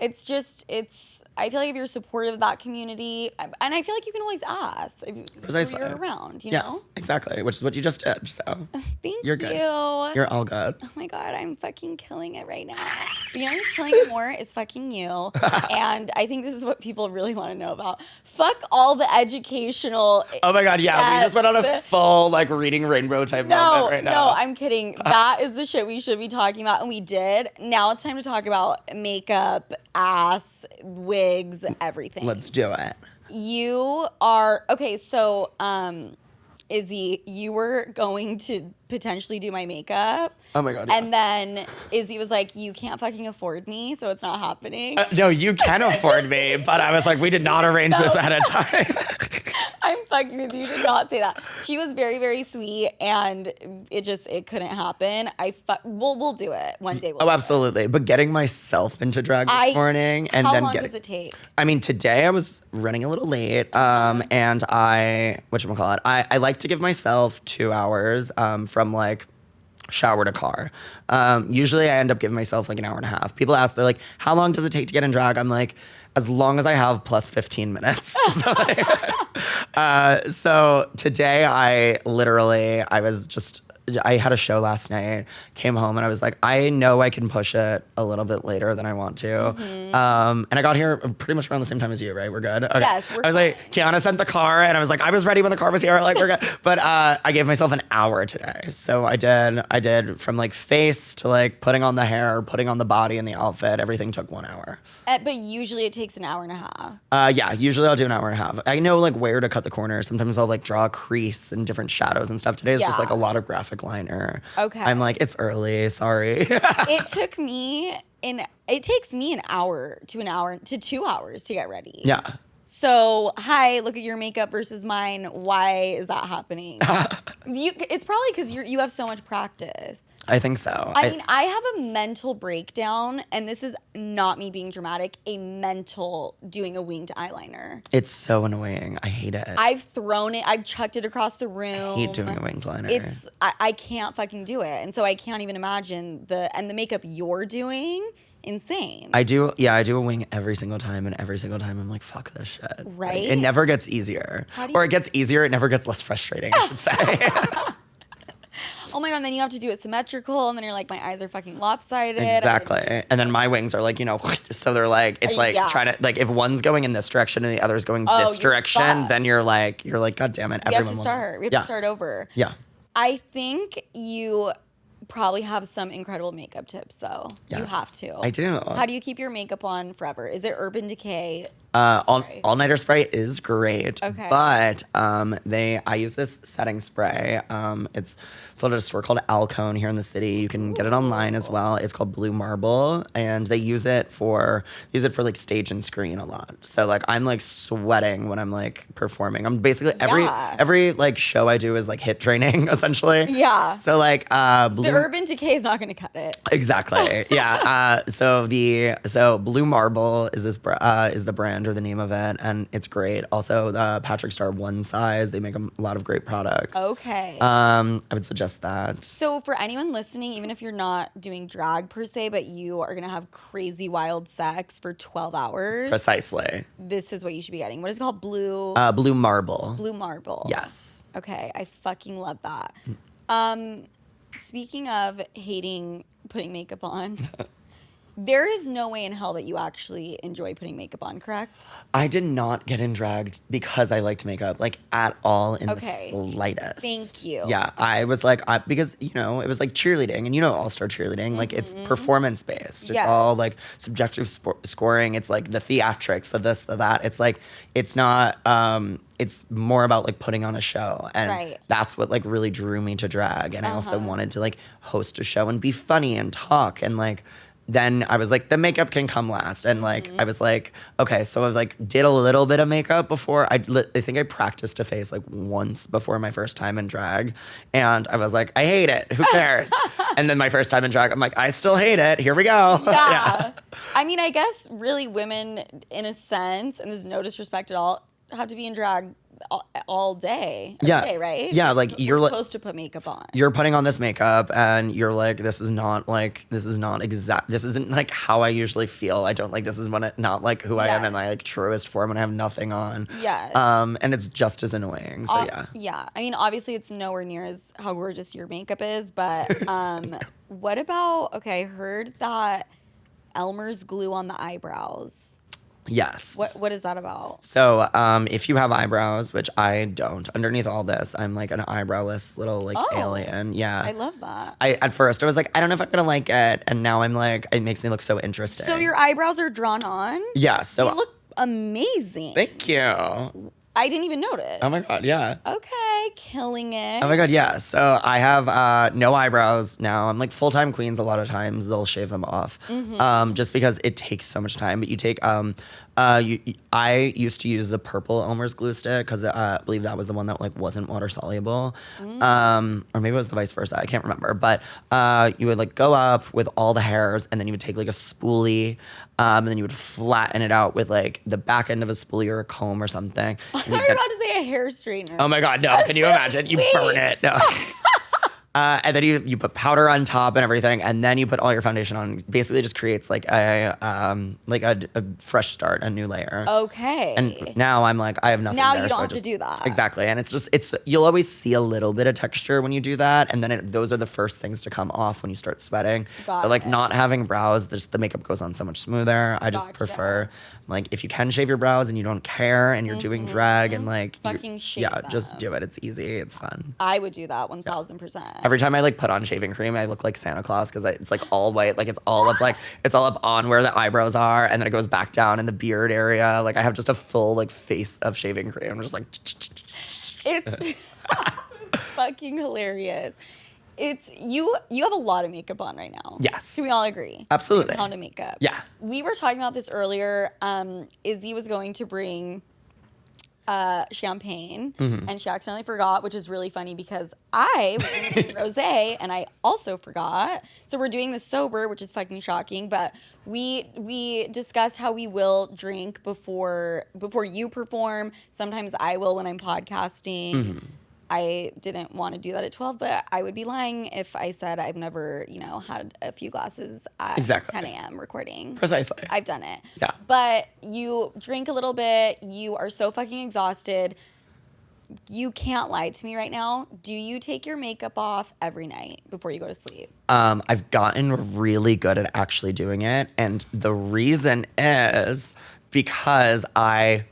I feel like if you're supportive of that community, and I feel like you can always ask if you're around, you know? Yes, exactly, which is what you just did, so. Thank You're you. Good. You're all good. Oh my God, I'm fucking killing it right now. But you know who's killing it more is fucking you. And I think this is what people really want to know about. Fuck all the educational. Oh my God, yeah, we just went on a full like reading rainbow type moment right now. No, I'm kidding. That is the shit we should be talking about, and we did. Now it's time to talk about makeup, ass, wigs, everything. Let's do it. You are okay. So, Izzy, you were going to potentially do my makeup. Oh my God. Yeah. And then Izzy was like, you can't fucking afford me, so it's not happening. No, you can afford me, but I was like, we did not arrange this ahead of time. I'm fucking with you. You did not say that. She was very, very sweet, and it couldn't happen. We'll do it one day. Oh, absolutely. But getting myself into drag this morning, and how then long does it take? I mean, today I was running a little late, and I like to give myself 2 hours from like shower to car. Usually I end up giving myself like an hour and a half. People ask, they're like, how long does it take to get in drag? I'm like, as long as I have plus 15 minutes. So today I had a show last night, came home, and I was like, I know I can push it a little bit later than I want to. And I got here pretty much around the same time as you, right? We're good? Okay. Yes, I was like, Kiana sent the car, and I was like, I was ready when the car was here. Like, we're good. But I gave myself an hour today. So I did from like face to like putting on the hair, putting on the body and the outfit. Everything took 1 hour. But usually it takes an hour and a half. Yeah, usually I'll do an hour and a half. I know like where to cut the corners. Sometimes I'll like draw a crease and different shadows and stuff. Today is just like a lot of graphic liner. Okay. I'm like, it's early, sorry. It takes me an hour to 2 hours to get ready. Yeah. So, hi, look at your makeup versus mine. Why is that happening? It's probably because you have so much practice. I think so. I mean, I have a mental breakdown, and this is not me being dramatic, doing a winged eyeliner. It's so annoying. I hate it. I've thrown it. I've chucked it across the room. I hate doing a winged liner. I can't fucking do it. And so I can't even imagine the makeup you're doing. Insane. I do a wing every single time, and every single time I'm like, fuck this shit. Right? It never gets easier. Or it gets easier, it never gets less frustrating, I should say. oh my God, and then you have to do it symmetrical, and then you're like, my eyes are fucking lopsided. Exactly. And then my wings are like, you know, so they're like, it's like trying to, like, if one's going in this direction and the other's going this direction, then you're like, God damn it. We have to start over. Yeah. I think you probably have some incredible makeup tips, though. Yes, you have to. I do. How do you keep your makeup on forever? Is it Urban Decay? All-nighter spray is great. Okay. But I use this setting spray. It's sold at a store called Alcone here in the city. You can get it online as well. It's called Blue Marble, and they use it for like stage and screen a lot. So like I'm like sweating when I'm like performing. I'm basically every like show I do is like hit training essentially. Yeah. So like the Urban Decay is not going to cut it. Exactly. Yeah. So Blue Marble is the brand or the name of it, and it's great. Also, Patrick Star One Size, they make a lot of great products. Okay. I would suggest that. So for anyone listening, even if you're not doing drag per se, but you are gonna have crazy wild sex for 12 hours. Precisely. This is what you should be getting. What is it called? Blue Marble. Blue Marble. Yes. Okay, I fucking love that. Speaking of hating putting makeup on, there is no way in hell that you actually enjoy putting makeup on, correct? I did not get in drag because I liked makeup, like at all in the slightest. Thank you. Yeah, I was like, because, you know, it was like cheerleading, and you know all-star cheerleading, like it's performance-based. It's all like subjective scoring. It's like the theatrics, the this, the that. It's like, it's not, it's more about like putting on a show, and that's what like really drew me to drag. And I also wanted to like host a show and be funny and talk, and like, then I was like, the makeup can come last. And like, I was like, okay, so I like did a little bit of makeup before. I think I practiced a face like once before my first time in drag. And I was like, I hate it. Who cares? And then my first time in drag, I'm like, I still hate it. Here we go. Yeah. I mean, I guess really women, in a sense, and there's no disrespect at all, have to be in drag all day. Every day, right? Yeah, like you're supposed to put makeup on. You're putting on this makeup, and you're like, this isn't like how I usually feel. I don't like, this is not like who I am in my like truest form when I have nothing on. Yes. And it's just as annoying. So yeah. Yeah. I mean, obviously it's nowhere near as how gorgeous your makeup is, but what about, okay, I heard that Elmer's glue on the eyebrows. Yes. What is that about? So, if you have eyebrows, which I don't, underneath all this, I'm like an eyebrowless little like alien. Yeah. I love that. At first I was like, I don't know if I'm gonna like it, and now I'm like, it makes me look so interesting. So your eyebrows are drawn on? Yeah. So they look amazing. Thank you. I didn't even notice. Oh my God, yeah. Okay, killing it. Oh my God, yeah. So I have no eyebrows now. I'm like full-time queens a lot of times. They'll shave them off just because it takes so much time. But you take, I used to use the purple Elmer's glue stick because I believe that was the one that like wasn't water soluble. Or maybe it was the vice versa. I can't remember. But you would like go up with all the hairs, and then you would take like a spoolie, and then you would flatten it out with like the back end of a spoolie or a comb or something. I thought you were about to say a hair straightener. Oh my God, no. Can you imagine? You burn it. No. And then you put powder on top and everything, and then you put all your foundation on. Basically, it just creates like a fresh start, a new layer. Okay. And now I'm like, I have nothing now there. You don't so have to do that. Exactly. And you'll always see a little bit of texture when you do that, and then those are the first things to come off when you start sweating. So like not having brows, the makeup goes on so much smoother. I just prefer, like, if you can shave your brows and you don't care and you're doing drag and like fucking shave them. Just do it. It's easy. It's fun. I would do that 1000%. Every time I like put on shaving cream, I look like Santa Claus because it's like all white, like it's all up on where the eyebrows are, and then it goes back down in the beard area. Like I have just a full like face of shaving cream. I'm just like, it's fucking hilarious. It's you have a lot of makeup on right now. Yes. Can we all agree? Absolutely. A pound of makeup. Yeah. We were talking about this earlier. Izzy was going to bring champagne, and she accidentally forgot, which is really funny because I was drinking rosé and I also forgot. So we're doing this sober, which is fucking shocking. But we discussed how we will drink before you perform. Sometimes I will when I'm podcasting. I didn't want to do that at 12, but I would be lying if I said I've never, had a few glasses at 10 a.m. recording. Precisely. I've done it. Yeah. But you drink a little bit, you are so fucking exhausted. you can't lie to me right now. Do you take your makeup off every night before you go to sleep? I've gotten really good at actually doing it. And the reason is because I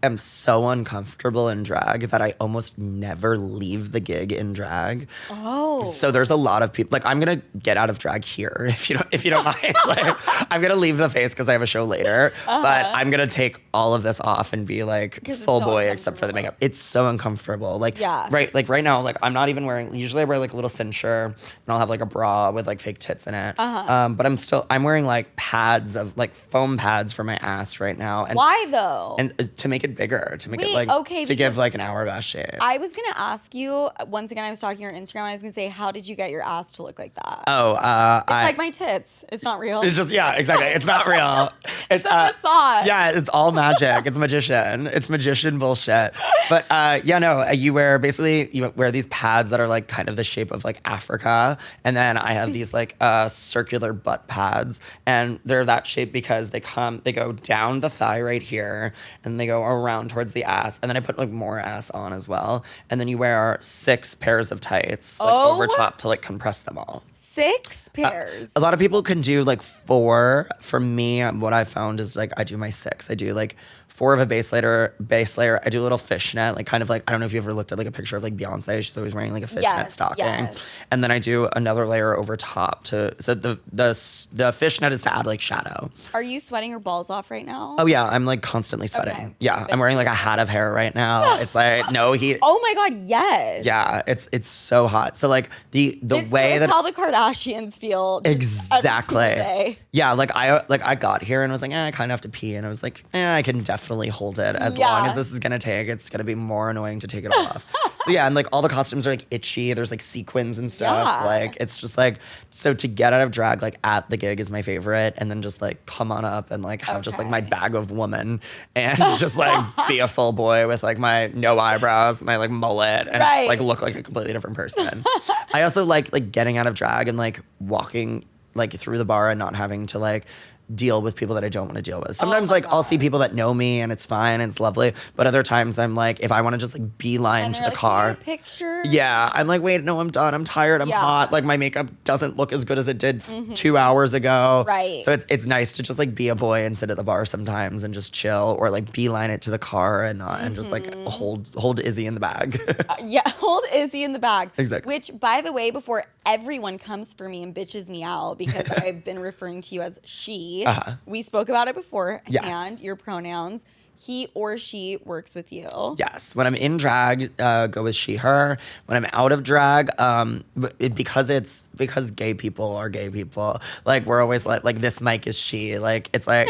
am so uncomfortable in drag that I almost never leave the gig in drag. Oh. So there's a lot of people, like, I'm gonna get out of drag here if you don't mind. Like, I'm gonna leave the face because I have a show later, but I'm gonna take all of this off and be like full boy except for the makeup. It's so uncomfortable. Like, right now, like, I'm not even wearing, usually I wear like a little cincher and I'll have like a bra with like fake tits in it. But I'm wearing like pads of like foam pads for my ass right now. And why though? And to make it bigger, to make it like, to give like an hourglass shape. I was gonna ask you, once again, I was talking your Instagram, I was gonna say, how did you get your ass to look like that? It's like my tits. It's not real. It's just, yeah, exactly. It's not real. It's a facade. Yeah, it's all magic. It's magician. It's magician bullshit. But you wear these pads that are like kind of the shape of like Africa. And then I have these like circular butt pads. And they're that shape because they go down the thigh right here and they go around towards the ass. And then I put like more ass on as well. And then you wear 6 pairs of tights like over top to like compress them all. 6 pairs. A lot of people can do like 4. For me, what I found is like I do my 6. I do like 4 of a base layer. I do a little fishnet, like kind of like, I don't know if you ever looked at like a picture of like Beyonce. She's always wearing like a fishnet stocking. Yes. And then I do another layer over top so the fishnet is to add like shadow. Are you sweating your balls off right now? Oh yeah, I'm like constantly sweating. Okay. Yeah, I'm wearing like a hat of hair right now. It's like no heat. Oh my God, yes. Yeah, it's so hot. So like the way like that how the Kardashians feel. Exactly. Yeah, like I got here and was like, I kind of have to pee, and I was like, I can definitely hold it as long as this is gonna take. It's gonna be more annoying to take it off. So yeah, and like all the costumes are like itchy. There's like sequins and stuff. Yeah. Like it's just like, so to get out of drag like at the gig is my favorite, and then just like come on up and like have just like my bag of woman and just like be a full boy with like my no eyebrows, my like mullet, and just, like look like a completely different person. I also like getting out of drag and like walking like through the bar and not having to like deal with people that I don't want to deal with. Sometimes I'll see people that know me and it's fine and it's lovely, but other times I'm like, if I want to just like beeline to the car. Can I get a picture? Yeah, I'm like, wait, no, I'm done. I'm tired. I'm hot. Like my makeup doesn't look as good as it did 2 hours ago. Right. So it's nice to just like be a boy and sit at the bar sometimes and just chill, or like beeline it to the car and just like hold Izzy in the bag. Hold Izzy in the bag. Exactly. Which, by the way, before everyone comes for me and bitches me out because I've been referring to you as she. We spoke about it before. Yes. And your pronouns. He or she works with you. Yes. When I'm in drag, go with she, her. When I'm out of drag, because gay people are gay people, like we're always like this mic is she. Like it's like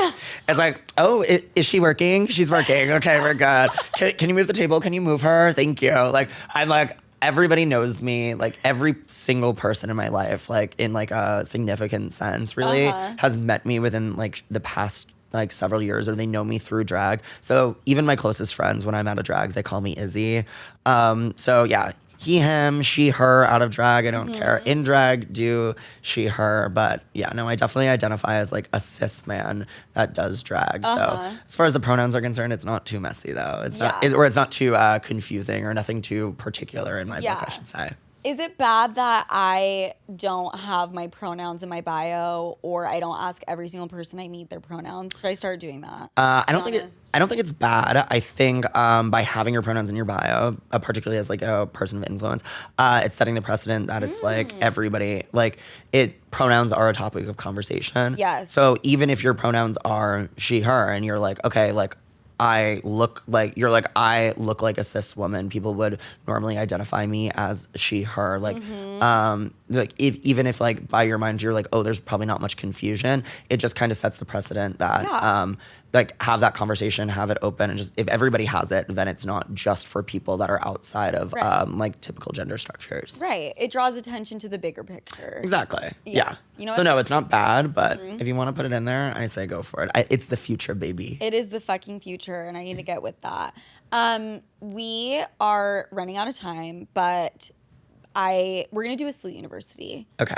oh, is she working? She's working. Okay, we're good. Can you move the table? Can you move her? Thank you. Like I'm like, everybody knows me, like every single person in my life, like in like a significant sense, really has met me within like the past like several years, or they know me through drag. So even my closest friends, when I'm out of drag, they call me Izzy. So yeah, he, him, she, her, out of drag, I don't care. In drag, do she, her. But yeah, no, I definitely identify as like a cis man that does drag. So as far as the pronouns are concerned, it's not too messy though. It's not, it's not too confusing or nothing too particular in my book, I should say. Is it bad that I don't have my pronouns in my bio, or I don't ask every single person I meet their pronouns? Should I start doing that? I don't think it's bad. I think by having your pronouns in your bio, particularly as like a person of influence, it's setting the precedent that it's like everybody, like pronouns are a topic of conversation. Yes. So even if your pronouns are she, her, and you're like, okay, like I look like a cis woman, people would normally identify me as she, her. Like, even if like by your mind you're like, oh, there's probably not much confusion, it just kind of sets the precedent that like have that conversation, have it open, and just if everybody has it, then it's not just for people that are outside of like typical gender structures. Right. It draws attention to the bigger picture. Exactly. Yes. Yeah. You know so no, it's not bad, but if you want to put it in there, I say go for it. It's the future, baby. It is the fucking future, and I need to get with that. We are running out of time, but we're gonna do a Salute University. Okay.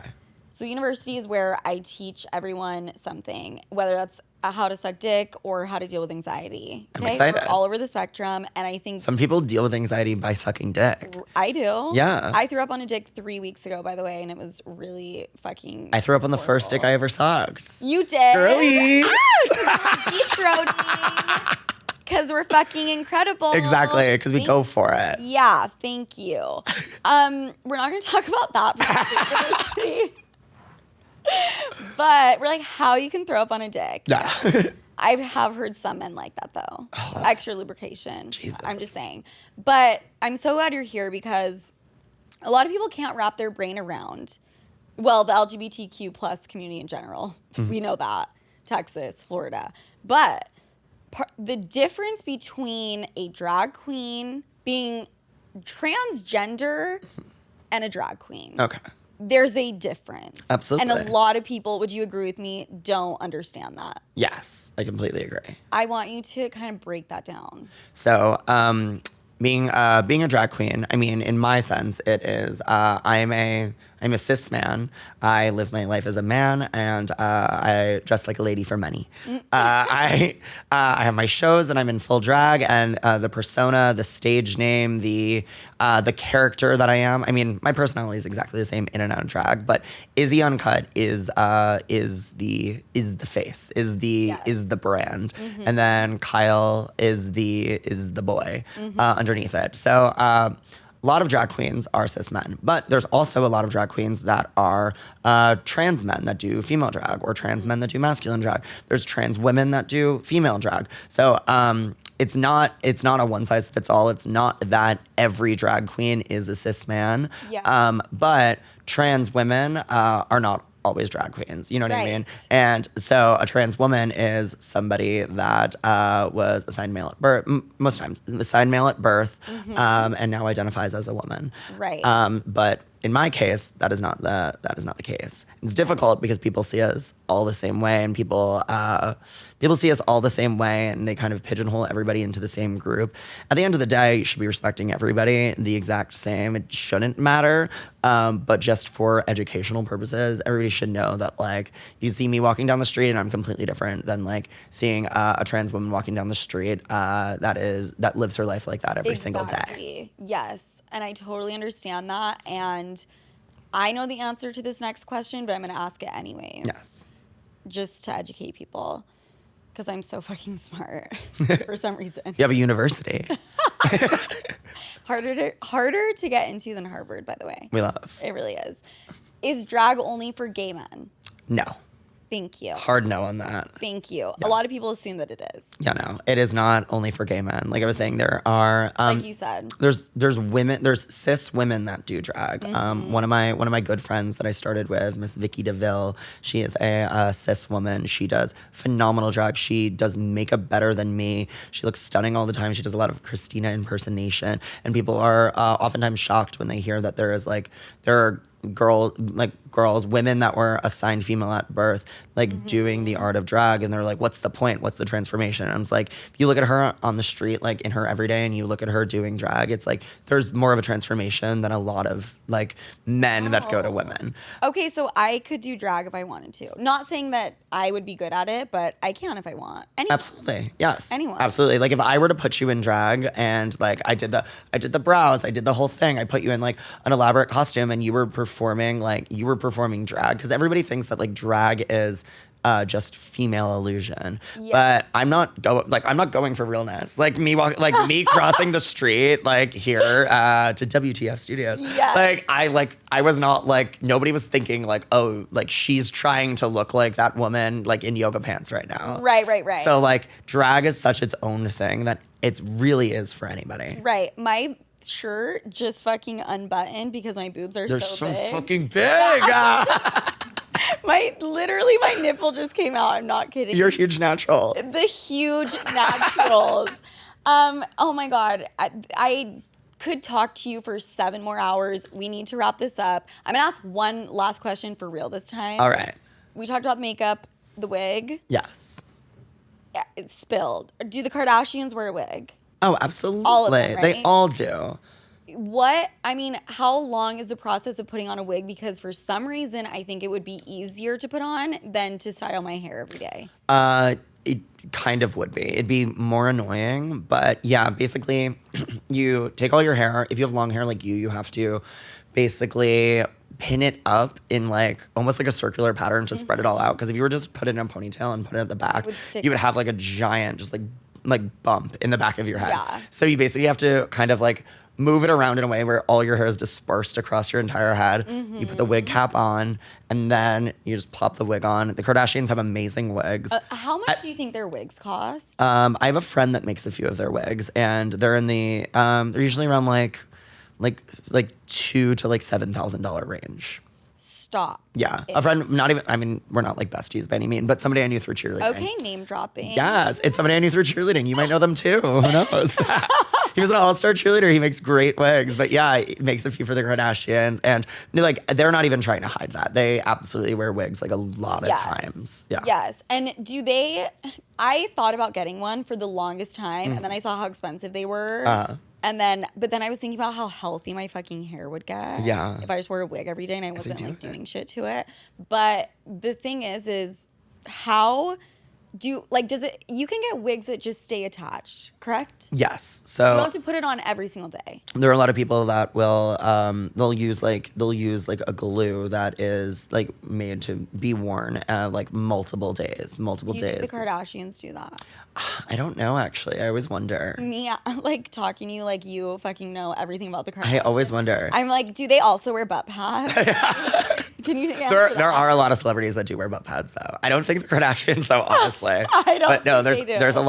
So university is where I teach everyone something, whether that's how to suck dick or how to deal with anxiety. I'm excited. We're all over the spectrum, and I think some people deal with anxiety by sucking dick. I do. Yeah. I threw up on a dick 3 weeks ago, by the way, and it was really fucking I threw up on the horrible. first dick I ever sucked. You did? Girlies. Deep throating. Because we're fucking incredible. Exactly, because we go for it. Yeah, thank you. We're not going to talk about that. But we're like, how you can throw up on a dick. Yeah. I have heard some men like that, though. Extra lubrication. Jesus. I'm just saying. But I'm so glad you're here because a lot of people can't wrap their brain around, well, the LGBTQ plus community in general. We know that. Texas, Florida. But the difference between a drag queen being transgender and a drag queen. Okay. There's a difference. Absolutely. And a lot of people, would you agree with me, don't understand that. Yes, I completely agree. I want you to kind of break that down. So, being a drag queen, I mean, in my sense, it is I'm a cis man. I live my life as a man, and I dress like a lady for money. I have my shows, and I'm in full drag, and the persona, the stage name, the character that I am. I mean, my personality is exactly the same in and out of drag, but Izzy Uncut is the face, is the brand, and then Kyle is the boy underneath it. So. A lot of drag queens are cis men, but there's also a lot of drag queens that are trans men that do female drag, or trans men that do masculine drag. There's trans women that do female drag. So it's not a one size fits all. It's not that every drag queen is a cis man. Yes. But trans women are not always drag queens, you know what I mean? Right. And so a trans woman is somebody that was assigned male at birth, most times assigned male at birth, and now identifies as a woman. Right. But in my case, that is not the case. It's difficult because people see us all the same way, and people see us all the same way, and they kind of pigeonhole everybody into the same group. At the end of the day, you should be respecting everybody the exact same. It shouldn't matter, but just for educational purposes, everybody should know that, like, you see me walking down the street and I'm completely different than, like, seeing a trans woman walking down the street that lives her life like that every single day. Yes, and I totally understand that, and I know the answer to this next question, but I'm going to ask it anyways. Yes. Just to educate people, because I'm so fucking smart for some reason. You have a university. Harder to get into than Harvard, by the way. We love. It really is. Is drag only for gay men? No. Thank you. Hard no on that. Thank you. Yeah. A lot of people assume that it is. Yeah, no, it is not only for gay men. Like I was saying, there are like you said, there's cis women that do drag. One of my good friends that I started with, Miss Vicky DeVille, she is a cis woman. She does phenomenal drag. She does makeup better than me. She looks stunning all the time. She does a lot of Christina impersonation, and people are oftentimes shocked when they hear that there are women that were assigned female at birth, like doing the art of drag, and they're like, what's the point? What's the transformation? And I was like, if you look at her on the street, like in her everyday, and you look at her doing drag, it's like there's more of a transformation than a lot of like men that go to women. Okay, so I could do drag if I wanted to. Not saying that I would be good at it, but I can if I want. Anyone. Absolutely. Yes. Anyone. Absolutely. Like if I were to put you in drag and like I did the brows, I did the whole thing. I put you in like an elaborate costume and you were performing drag, because everybody thinks that like drag is just female illusion. Yes. But I'm not going for realness. Like me crossing the street like here to WTF Studios. Yes. I was not like, nobody was thinking like, oh, like she's trying to look like that woman like in yoga pants right now. Right. So like drag is such its own thing that it really is for anybody. Right. My shirt just fucking unbuttoned because my boobs are so big. They're so fucking big. My nipple just came out. I'm not kidding. You're huge natural. The huge naturals. Oh my God. I could talk to you for 7 more hours. We need to wrap this up. I'm gonna ask one last question for real this time. All right. We talked about makeup, the wig. Yes. Yeah, it's spilled. Do the Kardashians wear a wig? Oh, absolutely. All of them, right? They all do. how long is the process of putting on a wig? Because for some reason, I think it would be easier to put on than to style my hair every day. It kind of would be. It'd be more annoying, but yeah, basically, you take all your hair. If you have long hair like you have to basically pin it up in like almost like a circular pattern to spread it all out. Because if you were just put it in a ponytail and put it at the back, you would have like a giant just like bump in the back of your head. Yeah. So you basically have to kind of like move it around in a way where all your hair is dispersed across your entire head. You put the wig cap on, and then you just pop the wig on. The Kardashians have amazing wigs. How much do you think their wigs cost? I have a friend that makes a few of their wigs, and they're in the they're usually around like $2,000 to like $7,000 range. Stop. Yeah, a friend. Not even. I mean, we're not like besties by any means, but somebody I knew through cheerleading. Okay, name dropping. Yes, it's somebody I knew through cheerleading. You might know them too. Who knows? He was an all-star cheerleader. He makes great wigs, but yeah, he makes a few for the Kardashians, and they're not even trying to hide that. They absolutely wear wigs like a lot of times. Yeah. Yes, and I thought about getting one for the longest time, and then I saw how expensive they were. But then I was thinking about how healthy my fucking hair would get. Yeah. If I just wore a wig every day and I wasn't like doing shit to it. But the thing is how you can get wigs that just stay attached, correct? Yes. You So don't have to put it on every single day. there are a lot of people that will they'll use like a glue that is like made to be worn like multiple days. You think the Kardashians do that? I don't know, actually. I always wonder. Me, like, talking to you like you fucking know everything about the Kardashians. I always wonder. I'm like, do they also wear butt pads? Can you answer that? There are a lot of celebrities that do wear butt pads, though. I don't think the Kardashians, though, honestly. I don't. But no, think they do. there's a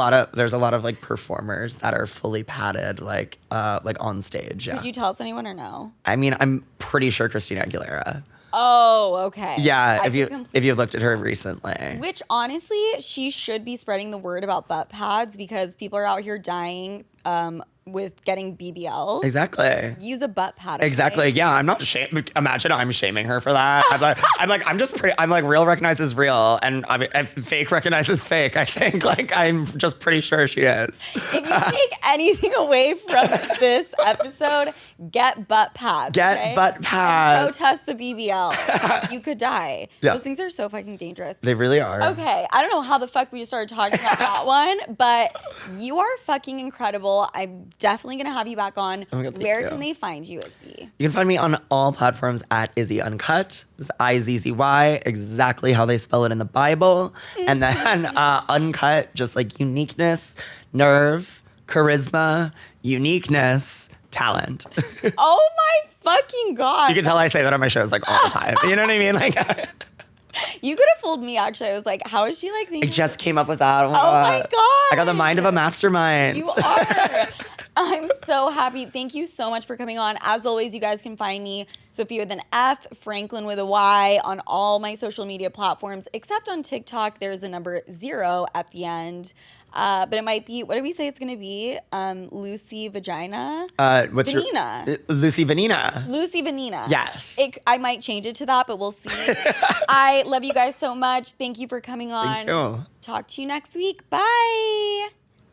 lot of like performers that are fully padded, like on stage. Yeah. Could you tell us anyone or no? I mean, I'm pretty sure Christina Aguilera. Oh, okay. Yeah, if you've looked at her recently. Which honestly, she should be spreading the word about butt pads because people are out here dying with getting BBLs. Exactly. Use a butt pad. Okay? Exactly. Yeah, I'm not imagine I'm shaming her for that. I'm like real recognizes real, and if fake recognizes fake. I think like I'm just pretty sure she is. If you take anything away from this episode, get butt pads. Get butt pads. And go test the BBL. You could die. Yeah. Those things are so fucking dangerous. They really are. Okay, I don't know how the fuck we just started talking about that one, but you are fucking incredible. I'm definitely gonna have you back on. Oh my God, Where thank can you. they find you, Izzy? You can find me on all platforms at Izzy Uncut. It's IZZY, exactly how they spell it in the Bible. And then Uncut, just like uniqueness, nerve, charisma, uniqueness, talent. Oh my fucking God. You can tell I say that on my shows like all the time. You know what I mean? Like You could have fooled me, actually. I was like, how is she like I thinking? just came up with that. Oh my God. I got the mind of a mastermind. You are. I'm so happy. Thank you so much for coming on. As always, you guys can find me, Sofia with an F, Franklin with a Y, on all my social media platforms, except on TikTok. There's a number 0 at the end. But it might be, what did we say it's going to be? Lucy Vagina? What's Vanina. Lucy Vanina. Lucy Vanina. Yes. I might change it to that, but we'll see. I love you guys so much. Thank you for coming on. Thank you. Talk to you next week. Bye.